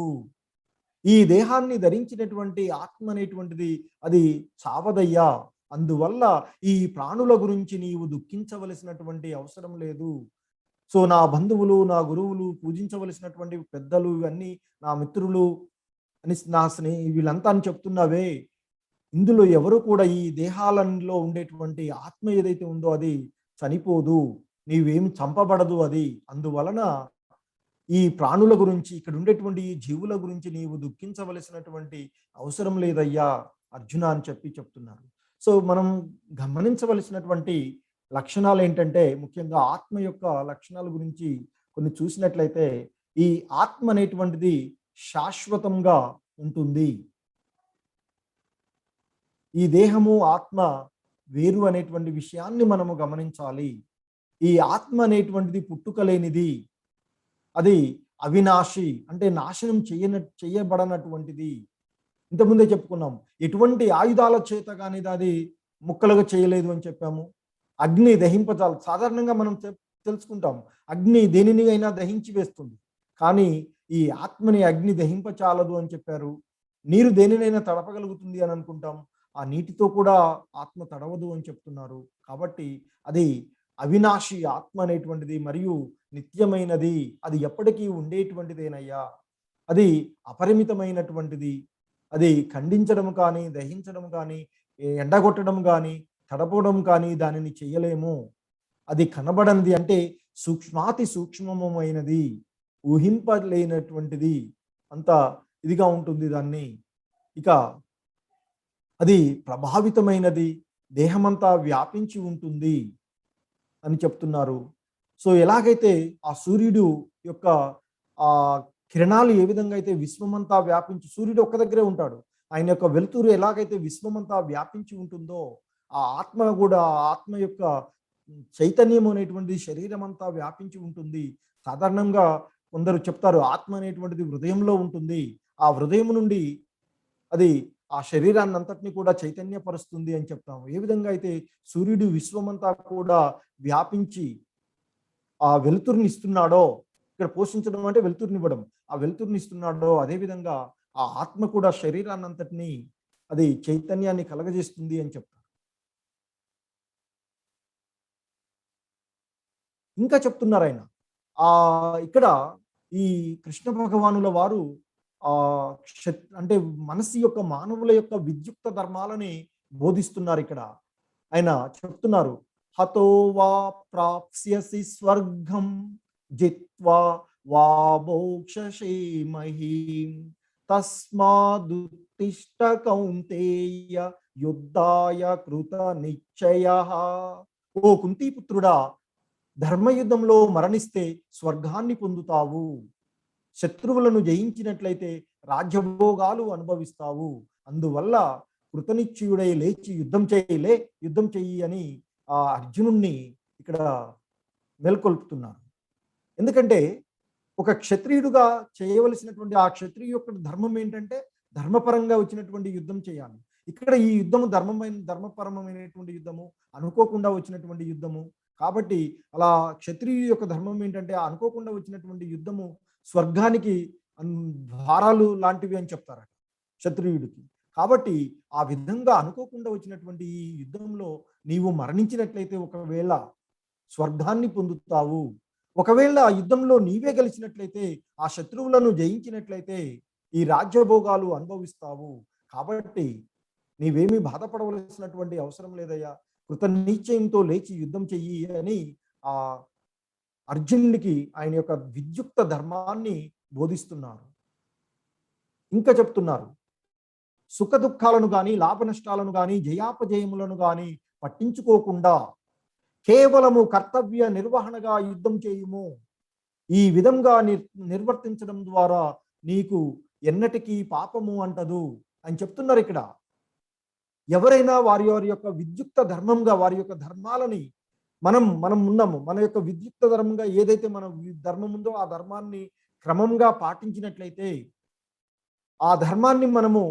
ఈ దేహాన్ని ధరించినటువంటి ఆత్మ అనేటువంటిది అది చావదయ్యా. అందువల్ల ఈ ప్రాణుల గురించి నీవు దుఃఖించవలసినటువంటి అవసరం లేదు. సో నా బంధువులు, నా గురువులు, పూజించవలసినటువంటి పెద్దలు, ఇవన్నీ నా మిత్రులు అని, నా వీళ్ళంతా అని చెప్తున్నావే, ఇందులో ఎవరు కూడా ఈ దేహాలలో ఉండేటువంటి ఆత్మ ఏదైతే ఉందో అది చనిపోదు, నీవేం చంపబడదు అది. అందువలన ఈ ప్రాణుల గురించి, ఇక్కడ ఉండేటువంటి ఈ జీవుల గురించి నీవు దుఃఖించవలసినటువంటి అవసరం లేదయ్యా అర్జున అని చెప్తున్నారు. సో మనం గమనించవలసినటువంటి లక్షణాలు ఏంటంటే, ముఖ్యంగా ఆత్మ యొక్క లక్షణాల గురించి కొన్ని చూసినట్లయితే, ఈ ఆత్మ అనేటువంటిది శాశ్వతంగా ఉంటుంది. ఈ దేహము ఆత్మ వేరు అనేటువంటి విషయాన్ని మనము గమనించాలి. ఈ ఆత్మ అనేటువంటిది పుట్టుకలేనిది, అది అవినాశి, అంటే నాశనం చేయబడనటువంటిది. ఇంతకుముందే చెప్పుకున్నాం, ఎటువంటి ఆయుధాల చేత కానీ అది ముక్కలుగా చేయలేదు అని చెప్పాము. అగ్ని దహింపచాలి. సాధారణంగా మనం తెలుసుకుంటాం, అగ్ని దేనిని అయినా దహించి వేస్తుంది, కానీ ఈ ఆత్మని అగ్ని దహింపచాలదు అని చెప్పారు. నీరు దేనినైనా తడపగలుగుతుంది అని అనుకుంటాం, ఆ నీటితో కూడా ఆత్మ తడవదు అని చెప్తున్నారు. కాబట్టి అది అవినాశి ఆత్మ అనేటువంటిది, మరియు నిత్యమైనది, అది ఎప్పటికీ ఉండేటువంటిదేనయ్యా. అది అపరిమితమైనటువంటిది. అది ఖండించడం కానీ, దహించడం కానీ, ఎండగొట్టడం కానీ, తడపడం కానీ దానిని చేయలేము. అది కనబడనిది, అంటే సూక్ష్మాతి సూక్ష్మమైనది, ఊహింపలేనటువంటిది, అంత ఇదిగా ఉంటుంది దాన్ని. ఇక అది ప్రభావితమైనది, దేహమంతా వ్యాపించి ఉంటుంది అని చెప్తున్నారు. సో ఎలాగైతే ఆ సూర్యుడు యొక్క ఆ కిరణాలు ఏ విధంగా అయితే విశ్వమంతా వ్యాపించి, సూర్యుడు ఒక్క దగ్గరే ఉంటాడు, ఆయన యొక్క వెలుతురు ఎలాగైతే విశ్వమంతా వ్యాపించి ఉంటుందో, ఆ ఆత్మ కూడా, ఆత్మ యొక్క చైతన్యం అనేటువంటిది శరీరం అంతా వ్యాపించి ఉంటుంది. సాధారణంగా కొందరు చెప్తారు, ఆత్మ అనేటువంటిది హృదయంలో ఉంటుంది, ఆ హృదయం నుండి అది ఆ శరీరాన్ని అంతటిని కూడా చైతన్యపరుస్తుంది అని చెప్తాము. ఏ విధంగా అయితే సూర్యుడు విశ్వమంతా కూడా వ్యాపించి ఆ వెలుతురుని ఇస్తున్నాడో, ఇక్కడ పోషించడం అంటే వెలుతురునివ్వడం, ఆ వెలుతురుని ఇస్తున్నాడో, అదేవిధంగా ఆ ఆత్మ కూడా శరీరాన్ని అంతటిని అది చైతన్యాన్ని కలగజేస్తుంది అని చెప్తారు. ఇంకా చెప్తున్నారు ఆయన, ఇక్కడ ఈ కృష్ణ భగవానుల వారు అంటే మనసు యొక్క, మానవుల యొక్క విద్యుక్త ధర్మాలని బోధిస్తున్నారు. ఇక్కడ ఆయన చెప్తున్నారు, హతో వా ప్రాప్స్యసి స్వర్గం జిత్వా వా మోక్షసే మహీం తస్మాదుత్తిష్ట కౌంతేయ యుద్ధాయ కృత నిశ్చయః. ఓ కుంతీపుత్రుడా, ధర్మయుద్ధంలో మరణిస్తే స్వర్గాన్ని పొందుతావు, శత్రువులను జయించినట్లయితే రాజ్యభోగాలు అనుభవిస్తావు. అందువల్ల కృతనిశ్చయుడై లేచి యుద్ధం చెయ్యి అని ఆ అర్జునుణ్ణి ఇక్కడ మేల్కొల్పుతున్నారు. ఎందుకంటే ఒక క్షత్రియుడుగా చేయవలసినటువంటి ఆ క్షత్రియ యొక్క ధర్మం ఏంటంటే, ధర్మపరంగా వచ్చినటువంటి యుద్ధం చేయాలి. ఇక్కడ ఈ యుద్ధము ధర్మపరమైనటువంటి యుద్ధము, అనుకోకుండా వచ్చినటువంటి యుద్ధము. కాబట్టి అలా క్షత్రియుడి యొక్క ధర్మం ఏంటంటే, అనుకోకుండా వచ్చినటువంటి యుద్ధము స్వర్గానికి ద్వారాలు లాంటివి అని చెప్తారట క్షత్రియుడికి. కాబట్టి ఆ విధంగా అనుకోకుండా వచ్చినటువంటి ఈ యుద్ధంలో నీవు మరణించినట్లయితే ఒకవేళ స్వర్గాన్ని పొందుతావు. ఒకవేళ ఆ యుద్ధంలో నీవే గెలిచినట్లయితే, ఆ శత్రువులను జయించినట్లయితే ఈ రాజ్యభోగాలు అనుభవిస్తావు. కాబట్టి నీవేమీ బాధపడవలసినటువంటి అవసరం లేదయ్యా, కృతనిశ్చయంతో లేచి యుద్ధం చెయ్యి అని ఆ అర్జునుడికి ఆయన యొక్క విద్యుక్త ధర్మాన్ని బోధిస్తున్నారు. ఇంకా చెప్తున్నారు, సుఖ దుఃఖాలను గాని, లాభ నష్టాలను గాని, జయాపజయములను గాని పట్టించుకోకుండా కేవలము కర్తవ్య నిర్వహణగా యుద్ధం చేయుము. ఈ విధంగా నిర్వర్తించడం ద్వారా నీకు ఎన్నటికీ పాపము అంటదు అని చెప్తున్నారు ఇక్కడ. ఎవరైనా వారి వారి యొక్క విద్యుక్త ధర్మంగా వారి యొక్క ధర్మాలని మనం ఉన్నాము, మన యొక్క విద్యుక్త ధర్మంగా ఏదైతే మన ధర్మం ఉందో ఆ ధర్మాన్ని క్రమంగా పాటించినట్లయితే, ఆ ధర్మాన్ని మనము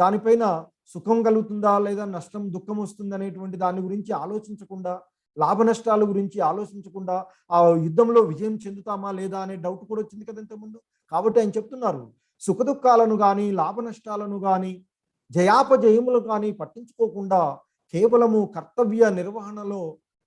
దానిపైన సుఖం కలుగుతుందా లేదా నష్టం దుఃఖం వస్తుంది అనేటువంటి దాని గురించి ఆలోచించకుండా, లాభ నష్టాల గురించి ఆలోచించకుండా ఆ యుద్ధంలో విజయం చెందుతామా లేదా అనే డౌట్ కూడా వచ్చింది కదా ఇంతకుముందు. కాబట్టి ఆయన చెప్తున్నారు, సుఖ దుఃఖాలను కానీ, లాభ నష్టాలను కానీ, జయాపజయములు కానీ పట్టించుకోకుండా కేవలము కర్తవ్య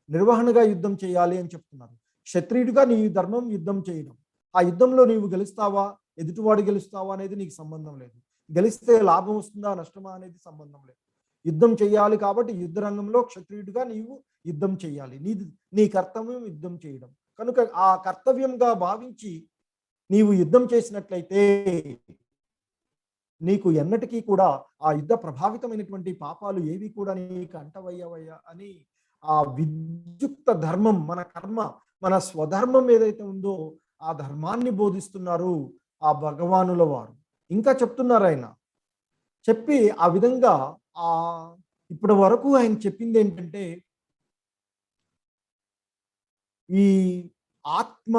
నిర్వహణగా యుద్ధం చేయాలి అని చెప్తున్నారు. క్షత్రియుడిగా నీ ధర్మం యుద్ధం చేయడం. ఆ యుద్ధంలో నీవు గెలుస్తావా, ఎదుటివాడు గెలుస్తావా అనేది నీకు సంబంధం లేదు. గెలిస్తే లాభం వస్తుందా నష్టమా అనేది సంబంధం లేదు. యుద్ధం చేయాలి కాబట్టి యుద్ధ రంగంలో క్షత్రియుడిగా నీవు యుద్ధం చేయాలి. నీ కర్తవ్యం యుద్ధం చేయడం కనుక ఆ కర్తవ్యంగా భావించి నీవు యుద్ధం చేసినట్లయితే నీకు ఎన్నటికీ కూడా ఆ యుద్ధ ప్రభావితమైనటువంటి పాపాలు ఏవి కూడా నీకు అంటవయ్యవయ్యా అని ఆ విద్యుక్త ధర్మం, మన కర్మ, మన స్వధర్మం ఏదైతే ఉందో ఆ ధర్మాన్ని బోధిస్తున్నారు ఆ భగవానుల వారు. ఇంకా చెప్తున్నారు ఆయన. చెప్పి ఆ విధంగా ఇప్పటి వరకు ఆయన చెప్పింది ఏంటంటే, ఈ ఆత్మ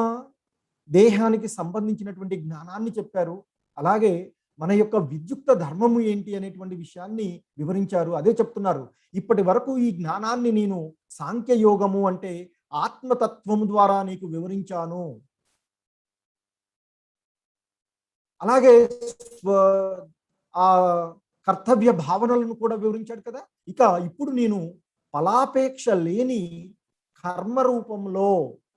దేహానికి సంబంధించినటువంటి జ్ఞానాన్ని చెప్పారు. అలాగే మన యొక్క విద్యుక్త ధర్మము ఏంటి అనేటువంటి విషయాన్ని వివరించారు. అదే చెప్తున్నారు, ఇప్పటి వరకు ఈ జ్ఞానాన్ని నేను సాంఖ్యయోగము అంటే ఆత్మతత్వము ద్వారా నీకు వివరించాను. అలాగే ఆ కర్తవ్య భావనలను కూడా వివరించాడు కదా. ఇప్పుడు నేను ఫలాపేక్ష లేని కర్మ రూపంలో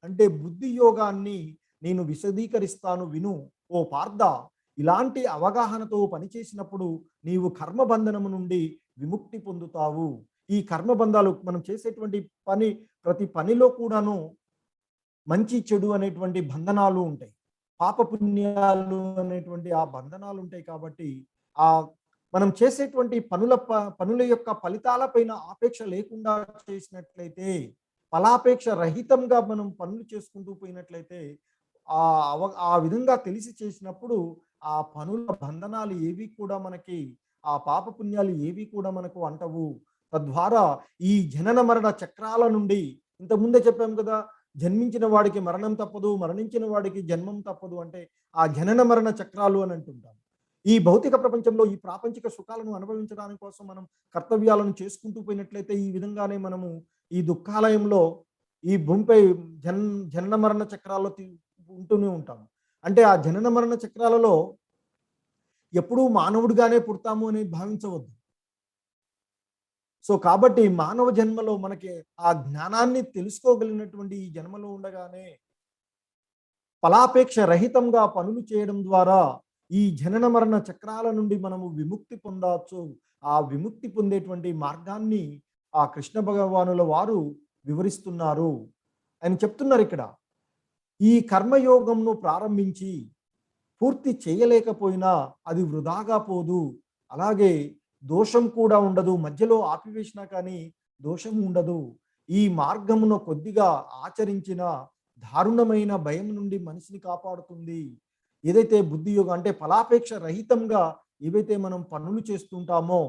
అంటే బుద్ధి యోగాన్ని నేను విశదీకరిస్తాను విను ఓ పార్థ. ఇలాంటి అవగాహనతో పనిచేసినప్పుడు నీవు కర్మబంధనము నుండి విముక్తి పొందుతావు. ఈ కర్మబంధాలు మనం చేసేటువంటి ప్రతి పనిలో కూడాను మంచి చెడు అనేటువంటి బంధనాలు ఉంటాయి, పాపపుణ్యాలు అనేటువంటి ఆ బంధనాలు ఉంటాయి. కాబట్టి మనం చేసేటువంటి పనుల యొక్క ఫలితాలపైన ఆపేక్ష లేకుండా చేసినట్లయితే, ఫలాపేక్ష రహితంగా మనం పనులు చేసుకుంటూ పోయినట్లయితే, ఆ విధంగా తెలిసి చేసినప్పుడు ఆ పనుల బంధనాలు ఏవి కూడా మనకి, ఆ పాపపుణ్యాలు ఏవి కూడా మనకు అంటవు. తద్వారా ఈ జనన మరణ చక్రాల నుండి, ఇంతకుముందే చెప్పాం కదా, జన్మించిన వాడికి మరణం తప్పదు, మరణించిన వాడికి జన్మం తప్పదు అంటే ఆ జనన మరణ చక్రాలు అని అంటుంటాం. ఈ భౌతిక ప్రపంచంలో ఈ ప్రాపంచిక సుఖాలను అనుభవించడానికి కోసం మనం కర్తవ్యాలను చేసుకుంటూ పోయినట్లయితే ఈ విధంగానే మనము ఈ దుఃఖాలయంలో ఈ భూమిపై జనన మరణ చక్రాల్లో ఉంటూనే ఉంటాము. అంటే ఆ జనన మరణ చక్రాలలో ఎప్పుడూ మానవుడిగానే పుడతాము అని భావించవద్దు. సో కాబట్టి మానవ జన్మలో మనకి ఆ జ్ఞానాన్ని తెలుసుకోగలిగినటువంటి ఈ జన్మలో ఉండగానే ఫలాపేక్ష రహితంగా పనులు చేయడం ద్వారా ఈ జనన మరణ చక్రాల నుండి మనము విముక్తి పొందవచ్చు. ఆ విముక్తి పొందేటువంటి మార్గాన్ని ఆ కృష్ణ భగవానుల వారు వివరిస్తున్నారు. ఆయన చెప్తున్నారు ఇక్కడ, ఈ కర్మయోగంను ప్రారంభించి పూర్తి చేయలేకపోయినా అది వృధాగా పోదు, అలాగే దోషం కూడా ఉండదు. మధ్యలో ఆపివేసినా కానీ దోషం ఉండదు. ఈ మార్గమును కొద్దిగా ఆచరించిన దారుణమైన భయం నుండి మనిషిని కాపాడుతుంది. ఏదైతే బుద్ధి యోగం అంటే ఫలాపేక్ష రహితంగా ఏవైతే మనం పనులు చేస్తుంటామో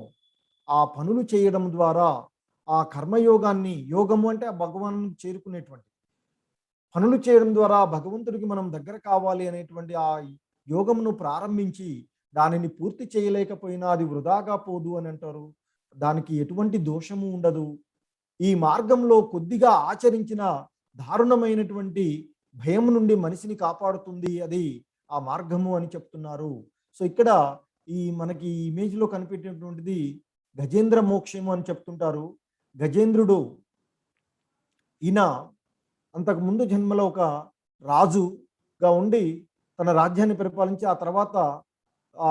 ఆ పనులు చేయడం ద్వారా ఆ కర్మయోగాన్ని, యోగము అంటే ఆ భగవాను చేరుకునేటువంటి పనులు చేయడం ద్వారా భగవంతుడికి మనం దగ్గర కావాలి అనేటువంటి ఆ యోగమును ప్రారంభించి దానిని పూర్తి చేయలేకపోయినా అది వృధాగా పోదు అని అంటారు. దానికి ఎటువంటి దోషము ఉండదు. ఈ మార్గంలో కొద్దిగా ఆచరించిన దారుణమైనటువంటి భయం నుండి మనిషిని కాపాడుతుంది. అది ఆ మార్గము అని చెప్తున్నారు. సో ఇక్కడ ఈ మనకి ఇమేజ్ లో కనిపెట్టినటువంటిది గజేంద్ర మోక్షము అని చెప్తుంటారు. గజేంద్రుడు ఈయన అంతకు ముందు జన్మలో ఒక రాజుగా ఉండి తన రాజ్యాన్ని పరిపాలించి ఆ తర్వాత ఆ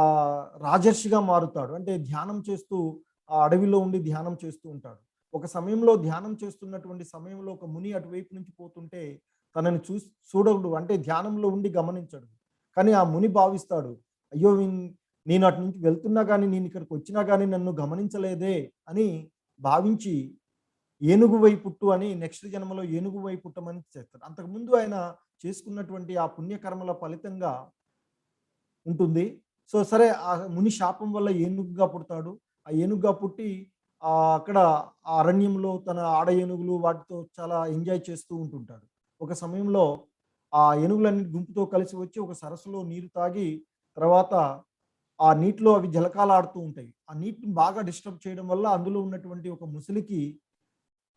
రాజర్షిగా మారుతాడు. అంటే ధ్యానం చేస్తూ ఆ అడవిలో ఉండి ధ్యానం చేస్తూ ఉంటాడు. ఒక సమయంలో ధ్యానం చేస్తున్నటువంటి సమయంలో ఒక ముని అటువైపు నుంచి పోతుంటే తనని చూడడు, అంటే ధ్యానంలో ఉండి గమనించడు. కానీ ఆ ముని భావిస్తాడు, అయ్యో నేను అటు నుంచి వెళ్తున్నా కానీ నేను ఇక్కడికి వచ్చినా కానీ నన్ను గమనించలేదే అని భావించి ఏనుగు వై పుట్టు అని నెక్స్ట్ జన్మలో ఏనుగు వై పుట్టమని చేస్తాడు. అంతకుముందు ఆయన చేసుకున్నటువంటి ఆ పుణ్యకర్మల ఫలితంగా ఉంటుంది. సో సరే ఆ ముని శాపం వల్ల ఏనుగుగా పుడతాడు. ఆ ఏనుగుగా పుట్టి అక్కడ ఆ అరణ్యంలో తన ఆడ ఏనుగులు వాటితో చాలా ఎంజాయ్ చేస్తూ ఉంటుంటాడు. ఒక సమయంలో ఆ ఏనుగులన్నీ గుంపుతో కలిసి వచ్చి ఒక సరస్సులో నీరు తాగి తర్వాత ఆ నీటిలో అవి జలకాలాడుతూ ఉంటాయి. ఆ నీటిని బాగా డిస్టర్బ్ చేయడం వల్ల అందులో ఉన్నటువంటి ఒక ముసలికి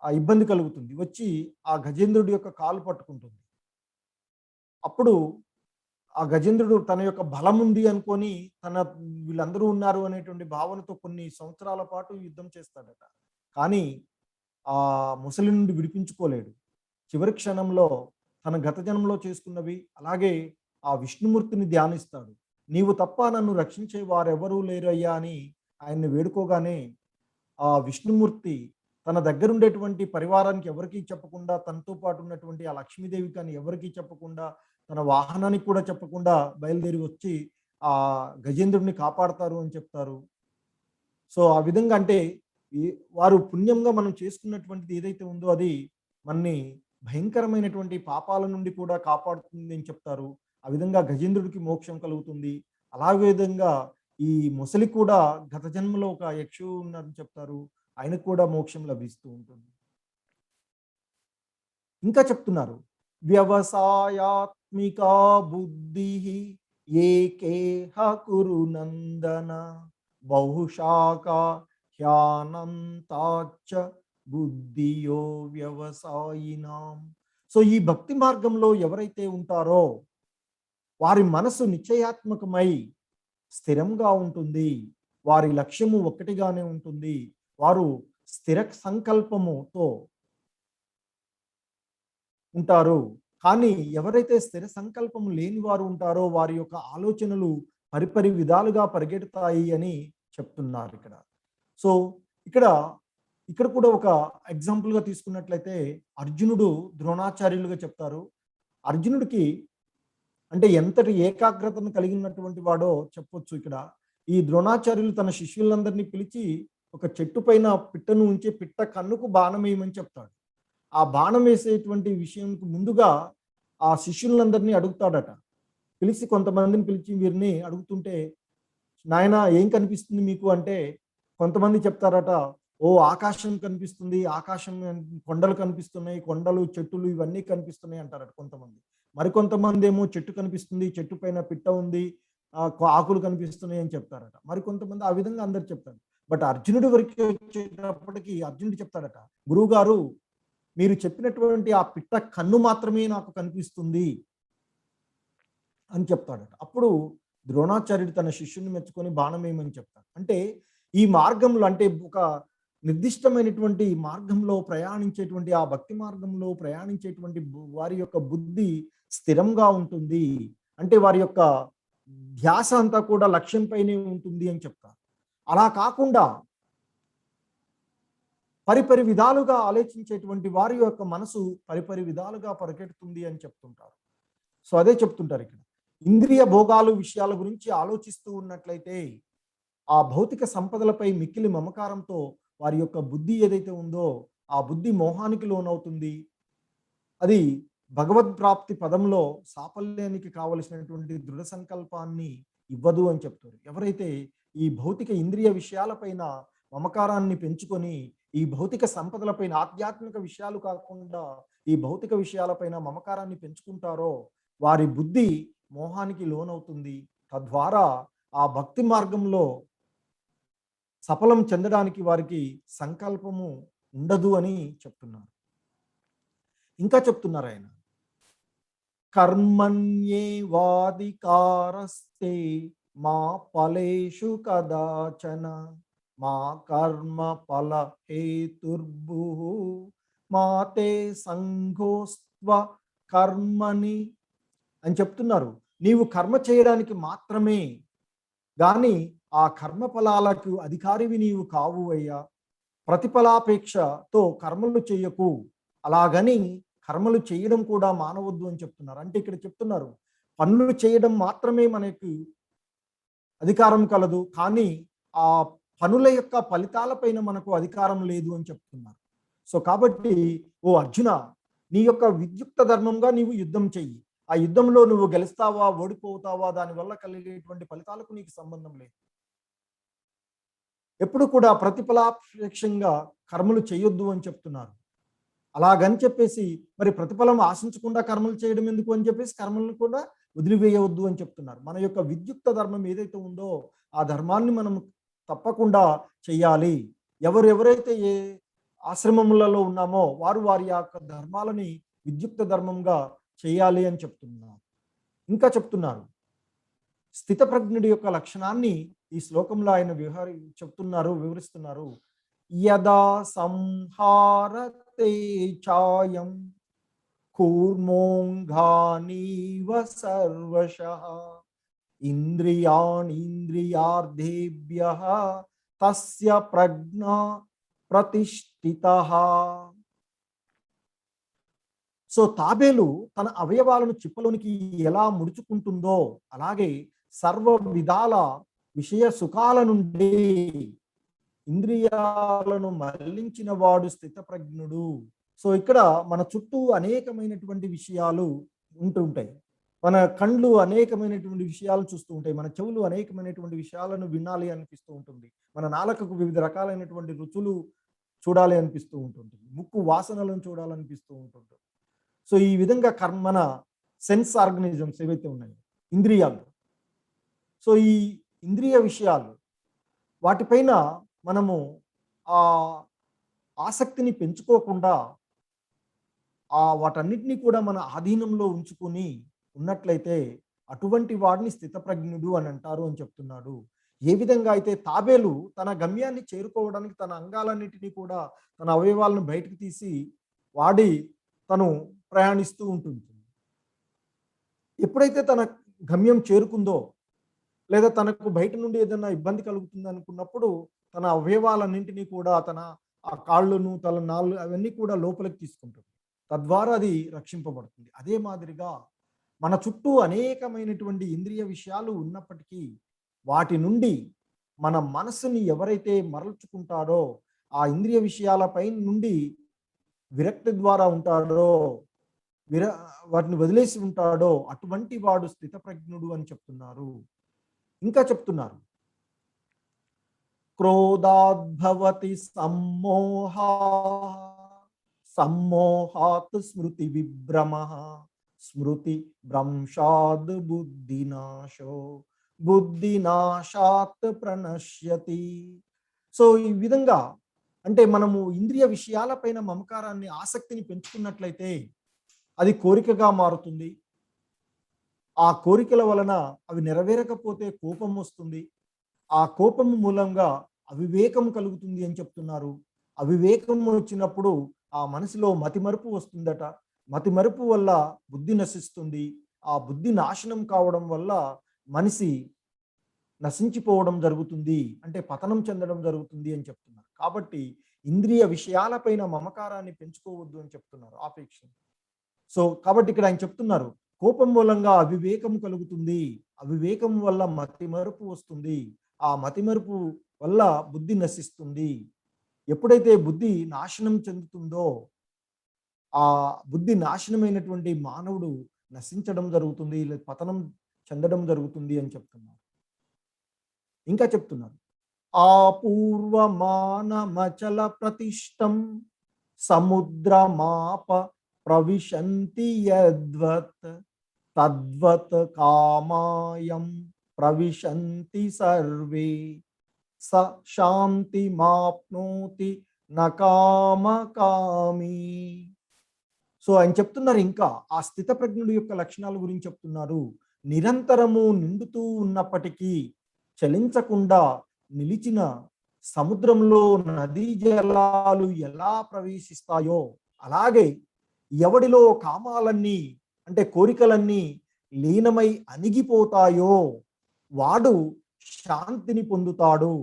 ఆ ఇబ్బంది కలుగుతుంది. వచ్చి ఆ గజేంద్రుడి యొక్క కాలు పట్టుకుంటుంది. అప్పుడు ఆ గజేంద్రుడు తన యొక్క బలం ఉంది అనుకొని వీళ్ళందరూ ఉన్నారు అనేటువంటి భావనతో కొన్ని సంవత్సరాల పాటు యుద్ధం చేస్తాడట. కానీ ఆ ముసలి నుండి విడిపించుకోలేడు. చివరి క్షణంలో తన గత జన్మలో చేసుకున్నవి అలాగే ఆ విష్ణుమూర్తిని ధ్యానిస్తాడు. నీవు తప్ప నన్ను రక్షించే వారెవరూ లేరయ్యా అని ఆయన్ని వేడుకోగానే ఆ విష్ణుమూర్తి తన దగ్గరుండేటువంటి పరివారానికి ఎవరికీ చెప్పకుండా, తనతో పాటు ఉన్నటువంటి ఆ లక్ష్మీదేవి కానీ ఎవరికీ చెప్పకుండా, తన వాహనానికి కూడా చెప్పకుండా బయలుదేరి వచ్చి ఆ గజేంద్రుడిని కాపాడతారు అని చెప్తారు. సో ఆ విధంగా అంటే వారు పుణ్యంగా మనం చేసుకున్నటువంటిది ఏదైతే ఉందో అది మనని భయంకరమైనటువంటి పాపాల నుండి కూడా కాపాడుతుంది అని చెప్తారు. ఆ విధంగా గజేంద్రుడికి మోక్షం కలుగుతుంది. అలాగే విధంగా ఈ ముసలి కూడా గత జన్మలో ఒక యక్షు ఉన్నారని చెప్తారు. ఆయనకు కూడా మోక్షం లభిస్తూ ఉంటుంది. ఇంకా చెప్తున్నారు, వ్యవసాయాత్మిక బుద్ధి ఏకేహ కురు నందన బహుశాఖ హ్యానంతాచ బుద్ధియో వ్యవసాయినాం. సో ఈ భక్తి మార్గంలో ఎవరైతే ఉంటారో వారి మనసు నిశ్చయాత్మకమై స్థిరంగా ఉంటుంది. వారి లక్ష్యము ఒక్కటిగానే ఉంటుంది. వారు స్థిర సంకల్పముతో ఉంటారు. కానీ ఎవరైతే స్థిర సంకల్పం లేని వారు ఉంటారో వారి యొక్క ఆలోచనలు పరిపరి విధాలుగా పరిగెడతాయి అని చెప్తున్నారు ఇక్కడ. సో ఇక్కడ కూడా ఒక ఎగ్జాంపుల్గా తీసుకున్నట్లయితే అర్జునుడు ద్రోణాచార్యులుగా చెప్తారు. అర్జునుడికి అంటే ఎంతటి ఏకాగ్రతను కలిగినటువంటి వాడో చెప్పొచ్చు. ఇక్కడ ఈ ద్రోణాచార్యులు తన శిష్యులందరినీ పిలిచి ఒక చెట్టు పైన పిట్టను ఉంచి పిట్ట కన్నుకు బాణం వేయమని చెప్తాడు. ఆ బాణం వేసేటువంటి విషయంకు ముందుగా ఆ శిష్యులందరినీ అడుగుతాడట. పిలిచి కొంతమందిని పిలిచి వీరిని అడుగుతుంటే, నాయన ఏం కనిపిస్తుంది మీకు అంటే కొంతమంది చెప్తారట, ఓ ఆకాశం కనిపిస్తుంది, ఆకాశం కొండలు కనిపిస్తున్నాయి, కొండలు చెట్టులు ఇవన్నీ కనిపిస్తున్నాయి అంటారట కొంతమంది. మరికొంతమంది ఏమో చెట్టు కనిపిస్తుంది, చెట్టు పైన పిట్ట ఉంది, ఆకులు కనిపిస్తున్నాయి అని చెప్తారట. మరికొంతమంది ఆ విధంగా అందరు చెప్తారు. బట్ అర్జునుడి వరకు వచ్చేటప్పటికి అర్జునుడు చెప్తాడట, గురువు గారు మీరు చెప్పినటువంటి ఆ పిట్ట కన్ను మాత్రమే నాకు కనిపిస్తుంది అని చెప్తాడట. అప్పుడు ద్రోణాచార్యుడు తన శిష్యుని మెచ్చుకొని బాణం వేయమని చెప్తాడు. అంటే ఈ మార్గంలో అంటే ఒక నిర్దిష్టమైనటువంటి మార్గంలో ప్రయాణించేటువంటి ఆ భక్తి మార్గంలో ప్రయాణించేటువంటి వారి యొక్క బుద్ధి స్థిరంగా ఉంటుంది. అంటే వారి యొక్క ధ్యాస అంతా కూడా లక్ష్యంపైనే ఉంటుంది అని చెప్తారు. అలా కాకుండా పరిపరి విధాలుగా ఆలోచించేటువంటి వారి యొక్క మనసు పరిపరి విధాలుగా పరిగెడుతుంది అని చెప్తుంటారు. సో అదే చెప్తుంటారు ఇక్కడ. ఇంద్రియ భోగాలు విషయాల గురించి ఆలోచిస్తూ ఉన్నట్లయితే ఆ భౌతిక సంపదలపై మిక్కిలి మమకారంతో వారి యొక్క బుద్ధి ఏదైతే ఉందో ఆ బుద్ధి మోహానికి లోనవుతుంది. అది భగవద్ ప్రాప్తి పదంలో సాఫల్యానికి కావలసినటువంటి దృఢ సంకల్పాన్ని ఇవ్వదు అని చెప్తారు. ఎవరైతే ఈ భౌతిక ఇంద్రియ విషయాలపైన మమకారాన్ని పెంచుకొని ఈ భౌతిక సంపదలపైన ఆధ్యాత్మిక విషయాలు కాకుండా ఈ భౌతిక విషయాలపైన మమకారాన్ని పెంచుకుంటారో వారి బుద్ధి మోహానికి లోనవుతుంది. తద్వారా ఆ భక్తి మార్గంలో సఫలం చెందడానికి వారికి సంకల్పము ఉండదు అని చెప్తున్నారు. ఇంకా చెప్తున్నారు ఆయన, కర్మణ్యేవాధికారస్తే మా ఫలేషు కదాచన మా కర్మ ఫల హేతుర్భు మాతే సంఘోస్త్వ కర్మని అని చెప్తున్నారు. నీవు కర్మ చేయడానికి మాత్రమే గాని ఆ కర్మ ఫలాలకు అధికారివి నీవు కావు అయ్యా. ప్రతిఫలాపేక్షతో కర్మలు చేయకు, అలాగని కర్మలు చేయడం కూడా మానవద్దు అని చెప్తున్నారు. అంటే ఇక్కడ చెప్తున్నారు పనులు చేయడం మాత్రమే మనకు అధికారం కలదు, కానీ ఆ పనుల యొక్క ఫలితాలపైన మనకు అధికారం లేదు అని చెప్తున్నారు. సో కాబట్టి ఓ అర్జున, నీ యొక్క విద్యుక్త ధర్మంగా నీవు యుద్ధం చెయ్యి. ఆ యుద్ధంలో నువ్వు గెలుస్తావా ఓడిపోతావా దానివల్ల కలిగేటువంటి ఫలితాలకు నీకు సంబంధం లేదు. ఎప్పుడు కూడా ప్రతిఫలాపేక్షంగా కర్మలు చేయొద్దు అని చెప్తున్నారు. అలాగని చెప్పేసి మరి ప్రతిఫలం ఆశించకుండా కర్మలు చేయడం ఎందుకు అని చెప్పేసి కర్మలను కూడా వదిలివేయవద్దు అని చెప్తున్నారు. మన యొక్క విద్యుక్త ధర్మం ఏదైతే ఉందో ఆ ధర్మాన్ని మనం తప్పకుండా చెయ్యాలి. ఎవరెవరైతే ఏ ఆశ్రమములలో ఉన్నామో వారు వారి యొక్క ధర్మాలని విద్యుక్త ధర్మంగా చేయాలి అని చెప్తున్నారు. ఇంకా చెప్తున్నారు స్థితప్రజ్ఞుడి యొక్క లక్షణాన్ని ఈ శ్లోకంలో ఆయన వివరిస్తున్నారు. యదా సంహారతే చాయం కూర్మోంఘానీవ సర్వశః ఇంద్రియాణీంద్రియార్థేభ్యః తస్య ప్రజ్ఞా ప్రతిష్ఠితః. సో తాబేలు తన అవయవాలను చిప్పలోనికి ఎలా ముడుచుకుంటుందో అలాగే సర్వ విధాల విషయ సుఖాల నుండి ఇంద్రియాలను మళ్లించిన వాడు స్థితప్రజ్ఞుడు. సో ఇక్కడ మన చుట్టూ అనేకమైనటువంటి విషయాలు ఉంటుంటాయి. మన కళ్ళు అనేకమైనటువంటి విషయాలు చూస్తూ ఉంటాయి. మన చెవులు అనేకమైనటువంటి విషయాలను వినాలి అనిపిస్తూ ఉంటుంది. మన నాలుకకు వివిధ రకాలైనటువంటి రుచులు చూడాలి అనిపిస్తూ ఉంటుంది. ముక్కు వాసనలను చూడాలనిపిస్తూ ఉంటుంది. సో ఈ విధంగా మన సెన్స్ ఆర్గనిజమ్స్ ఏవైతే ఉన్నాయో ఇంద్రియాలు, సో ఈ ఇంద్రియ విషయాలు వాటిపైన మనము ఆ ఆసక్తిని పెంచుకోకుండా వాటన్నిటినీ కూడా మన ఆధీనంలో ఉంచుకొని ఉన్నట్లయితే అటువంటి వాడిని స్థితప్రజ్ఞుడు అని అంటారు అని చెప్తున్నాడు. ఏ విధంగా అయితే తాబేలు తన గమ్యాన్ని చేరుకోవడానికి తన అంగాలన్నిటినీ కూడా తన అవయవాలను బయటకు తీసి వాడి తను ప్రయాణిస్తూ ఉంటుంది. ఎప్పుడైతే తన గమ్యం చేరుకుందో లేదా తనకు బయట నుండి ఏదైనా ఇబ్బంది కలుగుతుంది అనుకున్నప్పుడు తన అవయవాలన్నింటినీ కూడా తన ఆ కాళ్ళను తన నాళ్ళు అవన్నీ కూడా లోపలికి తీసుకుంటుంది. తద్వారా అది రక్షింపబడుతుంది. అదే మాదిరిగా మన చుట్టూ అనేకమైనటువంటి ఇంద్రియ విషయాలు ఉన్నప్పటికీ వాటి నుండి మన మనసుని ఎవరైతే మరల్చుకుంటారో ఆ ఇంద్రియ విషయాలపై నుండి విరక్తి ద్వారా ఉంటాడో వాటిని వదిలేసి ఉంటాడో అటువంటి వాడు స్థితప్రజ్ఞుడు అని చెప్తున్నారు. ఇంకా చెప్తున్నారు క్రోధాద్భవతి సమ్మోహాత్ స్మృతి విభ్రమః స్మృతి భ్రంశాద్ బుద్ధినాశాత్ ప్రణశ్యతి. సో ఈ విధంగా అంటే మనము ఇంద్రియ విషయాలపైన మమకారాన్ని ఆసక్తిని పెంచుకున్నట్లయితే అది కోరికగా మారుతుంది. ఆ కోరికల వలన అవి నెరవేరకపోతే కోపం వస్తుంది. ఆ కోపము మూలంగా అవివేకం కలుగుతుంది అని చెప్తున్నారు. అవివేకం వచ్చినప్పుడు ఆ మనసులో మతిమరుపు వస్తుందట. మతిమరుపు వల్ల బుద్ధి నశిస్తుంది. ఆ బుద్ధి నాశనం కావడం వల్ల మనిషి నశించిపోవడం జరుగుతుంది, అంటే పతనం చెందడం జరుగుతుంది అని చెప్తున్నారు. కాబట్టి ఇంద్రియ విషయాలపైన మమకారాన్ని పెంచుకోవద్దు అని చెప్తున్నారు, ఆపేక్ష. సో కాబట్టి ఇక్కడ ఆయన చెప్తున్నారు కోపం మూలంగా అవివేకం కలుగుతుంది, అవివేకం వల్ల మతిమరుపు వస్తుంది, ఆ మతిమరుపు వల్ల బుద్ధి నశిస్తుంది. ఎప్పుడైతే బుద్ధి నాశనం చెందుతుందో ఆ బుద్ధి నాశనమైనటువంటి మానవుడు నశించడం జరుగుతుంది, లేదా పతనం చెందడం జరుగుతుంది అని చెప్తున్నారు. ఇంకా చెప్తున్నారు ఆపూర్వమానమచల ప్రతిష్టం సముద్రమాప ప్రవిశంతి యద్వత్ తద్వత్ కామాయం ప్రవిశంతి సర్వే స శాంతి మాప్నోతి నకామకామి. సో సో ఆయన చెప్తున్నారు ఇంకా ఆ స్థితప్రజ్ఞుడి యొక్క లక్షణాల గురించి చెప్తున్నారు. నిరంతరము నిండుతూ ఉన్నప్పటికీ చలించకుండా నిలిచిన సముద్రంలో నదీ జలాలు ఎలా ప్రవేశిస్తాయో అలాగే ఎవడిలో కామాలన్నీ అంటే కోరికలన్నీ లీనమై అణిగిపోతాయో వాడు శాంతిని పొందుతాడు.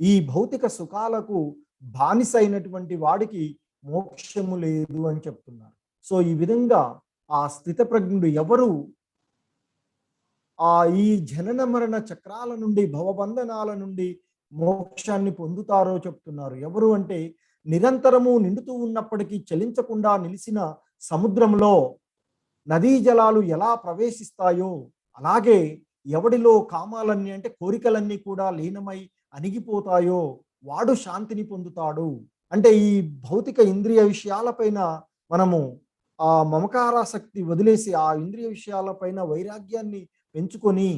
ఈ భౌతిక సుఖాలకు బానిసైనటువంటి వాడికి మోక్షము లేదు అని చెప్తున్నారు. సో ఈ విధంగా ఆ స్థితప్రజ్ఞుడు ఎవరు ఈ జనన మరణ చక్రాల నుండి భవబంధనాల నుండి మోక్షాన్ని పొందుతారో చెప్తున్నారు. ఎవరు అంటే నిరంతరము నిండుతూ ఉన్నప్పటికీ చలించకుండా నిలిచిన సముద్రంలో నదీ జలాలు ఎలా ప్రవేశిస్తాయో అలాగే ఎవడిలో కామాలన్నీ అంటే కోరికలన్నీ కూడా లీనమై అణిగిపోతాయో వాడు శాంతిని పొందుతాడు. అంటే ఈ భౌతిక ఇంద్రియ విషయాలపైన మనము ఆ మమకారాసక్తి వదిలేసి ఆ ఇంద్రియ విషయాలపైన వైరాగ్యాన్ని పెంచుకొని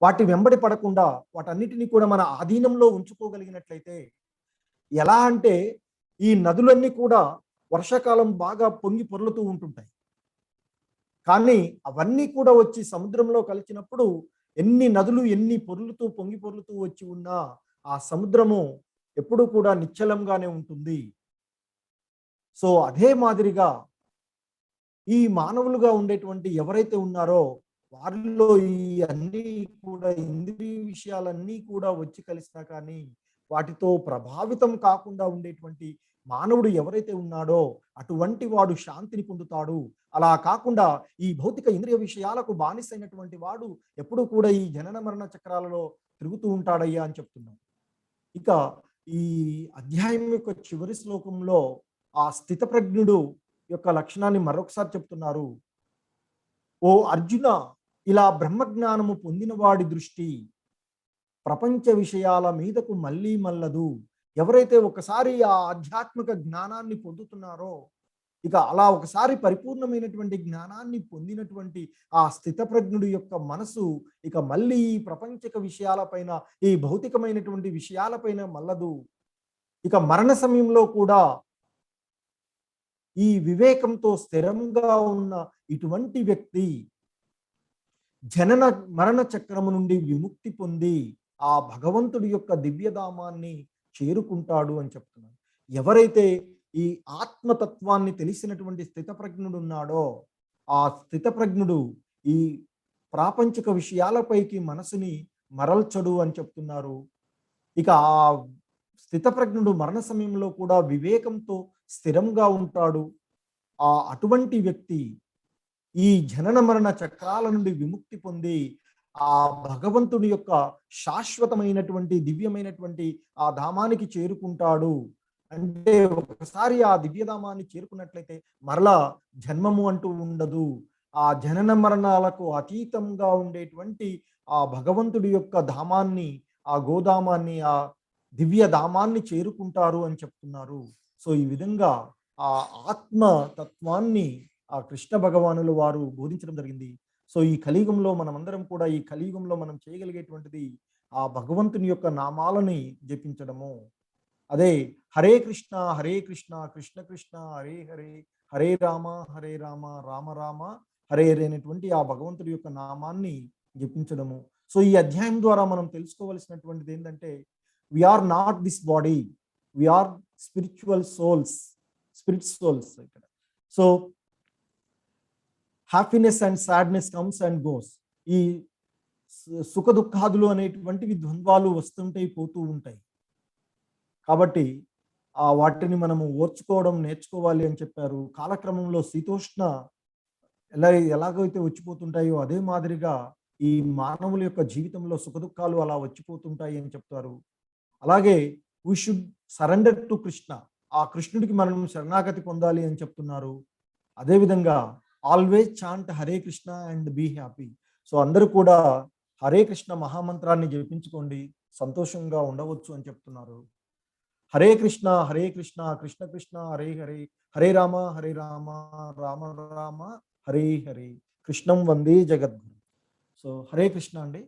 వాటి వెంబడి పడకుండా వాటన్నిటిని కూడా మన ఆధీనంలో ఉంచుకోగలిగినట్లయితే ఎలా అంటే ఈ నదులన్నీ కూడా వర్షాకాలం బాగా పొంగి పొర్లుతూ ఉంటుంటాయి. కానీ అవన్నీ కూడా వచ్చి సముద్రంలో కలిసినప్పుడు ఎన్ని నదులు ఎన్ని పొర్లుతూ పొంగి పొర్లుతూ వచ్చి ఉన్నా ఆ సముద్రము ఎప్పుడూ కూడా నిశ్చలంగానే ఉంటుంది. సో అదే మాదిరిగా ఈ మానవులుగా ఉండేటువంటి ఎవరైతే ఉన్నారో వారిలో ఈ అన్ని కూడా ఇంద్రియ విషయాలన్నీ కూడా వచ్చి కలిసినా కానీ వాటితో ప్రభావితం కాకుండా ఉండేటువంటి మానవుడు ఎవరైతే ఉన్నాడో అటువంటి వాడు శాంతిని పొందుతాడు. అలా కాకుండా ఈ భౌతిక ఇంద్రియ విషయాలకు బానిసైనటువంటి వాడు ఎప్పుడూ కూడా ఈ జనన మరణ చక్రాలలో తిరుగుతూ ఉంటాడయ్యా అని చెప్తున్నాం. ఇక ఈ అధ్యాయం యొక్క చివరి శ్లోకంలో ఆ స్థితప్రజ్ఞుడు యొక్క లక్షణాన్ని మరొకసారి చెప్తున్నారు. ఓ అర్జున, ఇలా బ్రహ్మజ్ఞానము పొందిన వాడి దృష్టి ప్రపంచ విషయాల మీదకు మళ్ళీ మల్లదు. ఎవరైతే ఒకసారి ఆ ఆధ్యాత్మిక జ్ఞానాన్ని పొందుతున్నారో ఇక అలా ఒకసారి పరిపూర్ణమైనటువంటి జ్ఞానాన్ని పొందినటువంటి ఆ స్థితప్రజ్ఞుడి యొక్క మనసు ఇక మళ్ళీ ఈ ప్రపంచక విషయాలపైన ఈ భౌతికమైనటువంటి విషయాలపైన మల్లదు. ఇక మరణ సమయంలో కూడా ఈ వివేకంతో స్థిరంగా ఉన్న ఇటువంటి వ్యక్తి జనన మరణ చక్రము నుండి విముక్తి పొంది ఆ భగవంతుడి యొక్క దివ్యధామాన్ని చేరుకుంటాడు అని చెప్తున్నాడు. ఎవరైతే ఈ ఆత్మతత్వాన్ని తెలిసినటువంటి స్థితప్రజ్ఞుడు ఉన్నాడో ఆ స్థితప్రజ్ఞుడు ఈ ప్రాపంచిక విషయాలపైకి మనసుని మరల్చడు అని చెప్తున్నారు. ఇక ఆ స్థితప్రజ్ఞుడు మరణ సమయంలో కూడా వివేకంతో స్థిరంగా ఉంటాడు. అటువంటి వ్యక్తి ఈ జనన మరణ చక్రాల నుండి విముక్తి పొంది ఆ భగవంతుడి యొక్క శాశ్వతమైనటువంటి దివ్యమైనటువంటి ఆ ధామానికి చేరుకుంటాడు. అంటే ఒకసారి ఆ దివ్యధామాన్ని చేరుకున్నట్లయితే మరలా జన్మము అంటూ ఉండదు. ఆ జనన మరణాలకు అతీతంగా ఉండేటువంటి ఆ భగవంతుడి యొక్క ధామాన్ని ఆ గోధామాన్ని ఆ దివ్య ధామాన్ని చేరుకుంటారు అని చెప్తున్నారు. సో ఈ విధంగా ఆ ఆత్మ తత్వాన్ని ఆ కృష్ణ భగవానులు వారు బోధించడం జరిగింది. సో ఈ కలియుగంలో మనమందరం కూడా ఈ కలియుగంలో మనం చేయగలిగేటువంటిది ఆ భగవంతుని యొక్క నామాలని జపించడము. అదే హరే కృష్ణ కృష్ణ కృష్ణ హరే హరే, హరే రామ రామ రామ హరే హరే అనేటువంటి ఆ భగవంతుడి యొక్క నామాన్ని జపించడము. సో ఈ అధ్యాయం ద్వారా మనం తెలుసుకోవలసినటువంటిది ఏంటంటే we are not this body, we are spiritual souls, spirit souls. ఇక్కడ so happiness and sadness comes and goes. ఈ సుఖ దుఃఖాదులు అనేటువంటివి ద్వంద్వాలు వస్తుంటాయి పోతూ ఉంటాయి. కాబట్టి వాటిని మనము ఓర్చుకోవడం నేర్చుకోవాలి అని చెప్పారు. కాలక్రమంలో శీతోష్ణ ఎలాగైతే వచ్చిపోతుంటాయో అదే మాదిరిగా ఈ మానవుల యొక్క జీవితంలో సుఖ దుఃఖాలు అలా వచ్చిపోతుంటాయి అని చెప్తారు. అలాగే we should surrender to Krishna, ఆ కృష్ణుడికి మనం శరణాగతి పొందాలి అని చెప్తున్నారు. అదేవిధంగా always chant Hare Krishna and be happy. So అందరూ కూడా హరే కృష్ణ మహామంత్రాన్ని జపించుకోండి, సంతోషంగా ఉండవచ్చు అని చెప్తున్నారు. హరే కృష్ణ కృష్ణ కృష్ణ హరే హరే, హరే రామ రామ రామ హరే హరే, కృష్ణం వందే జగద్గురు. సో హరే కృష్ణ అండి.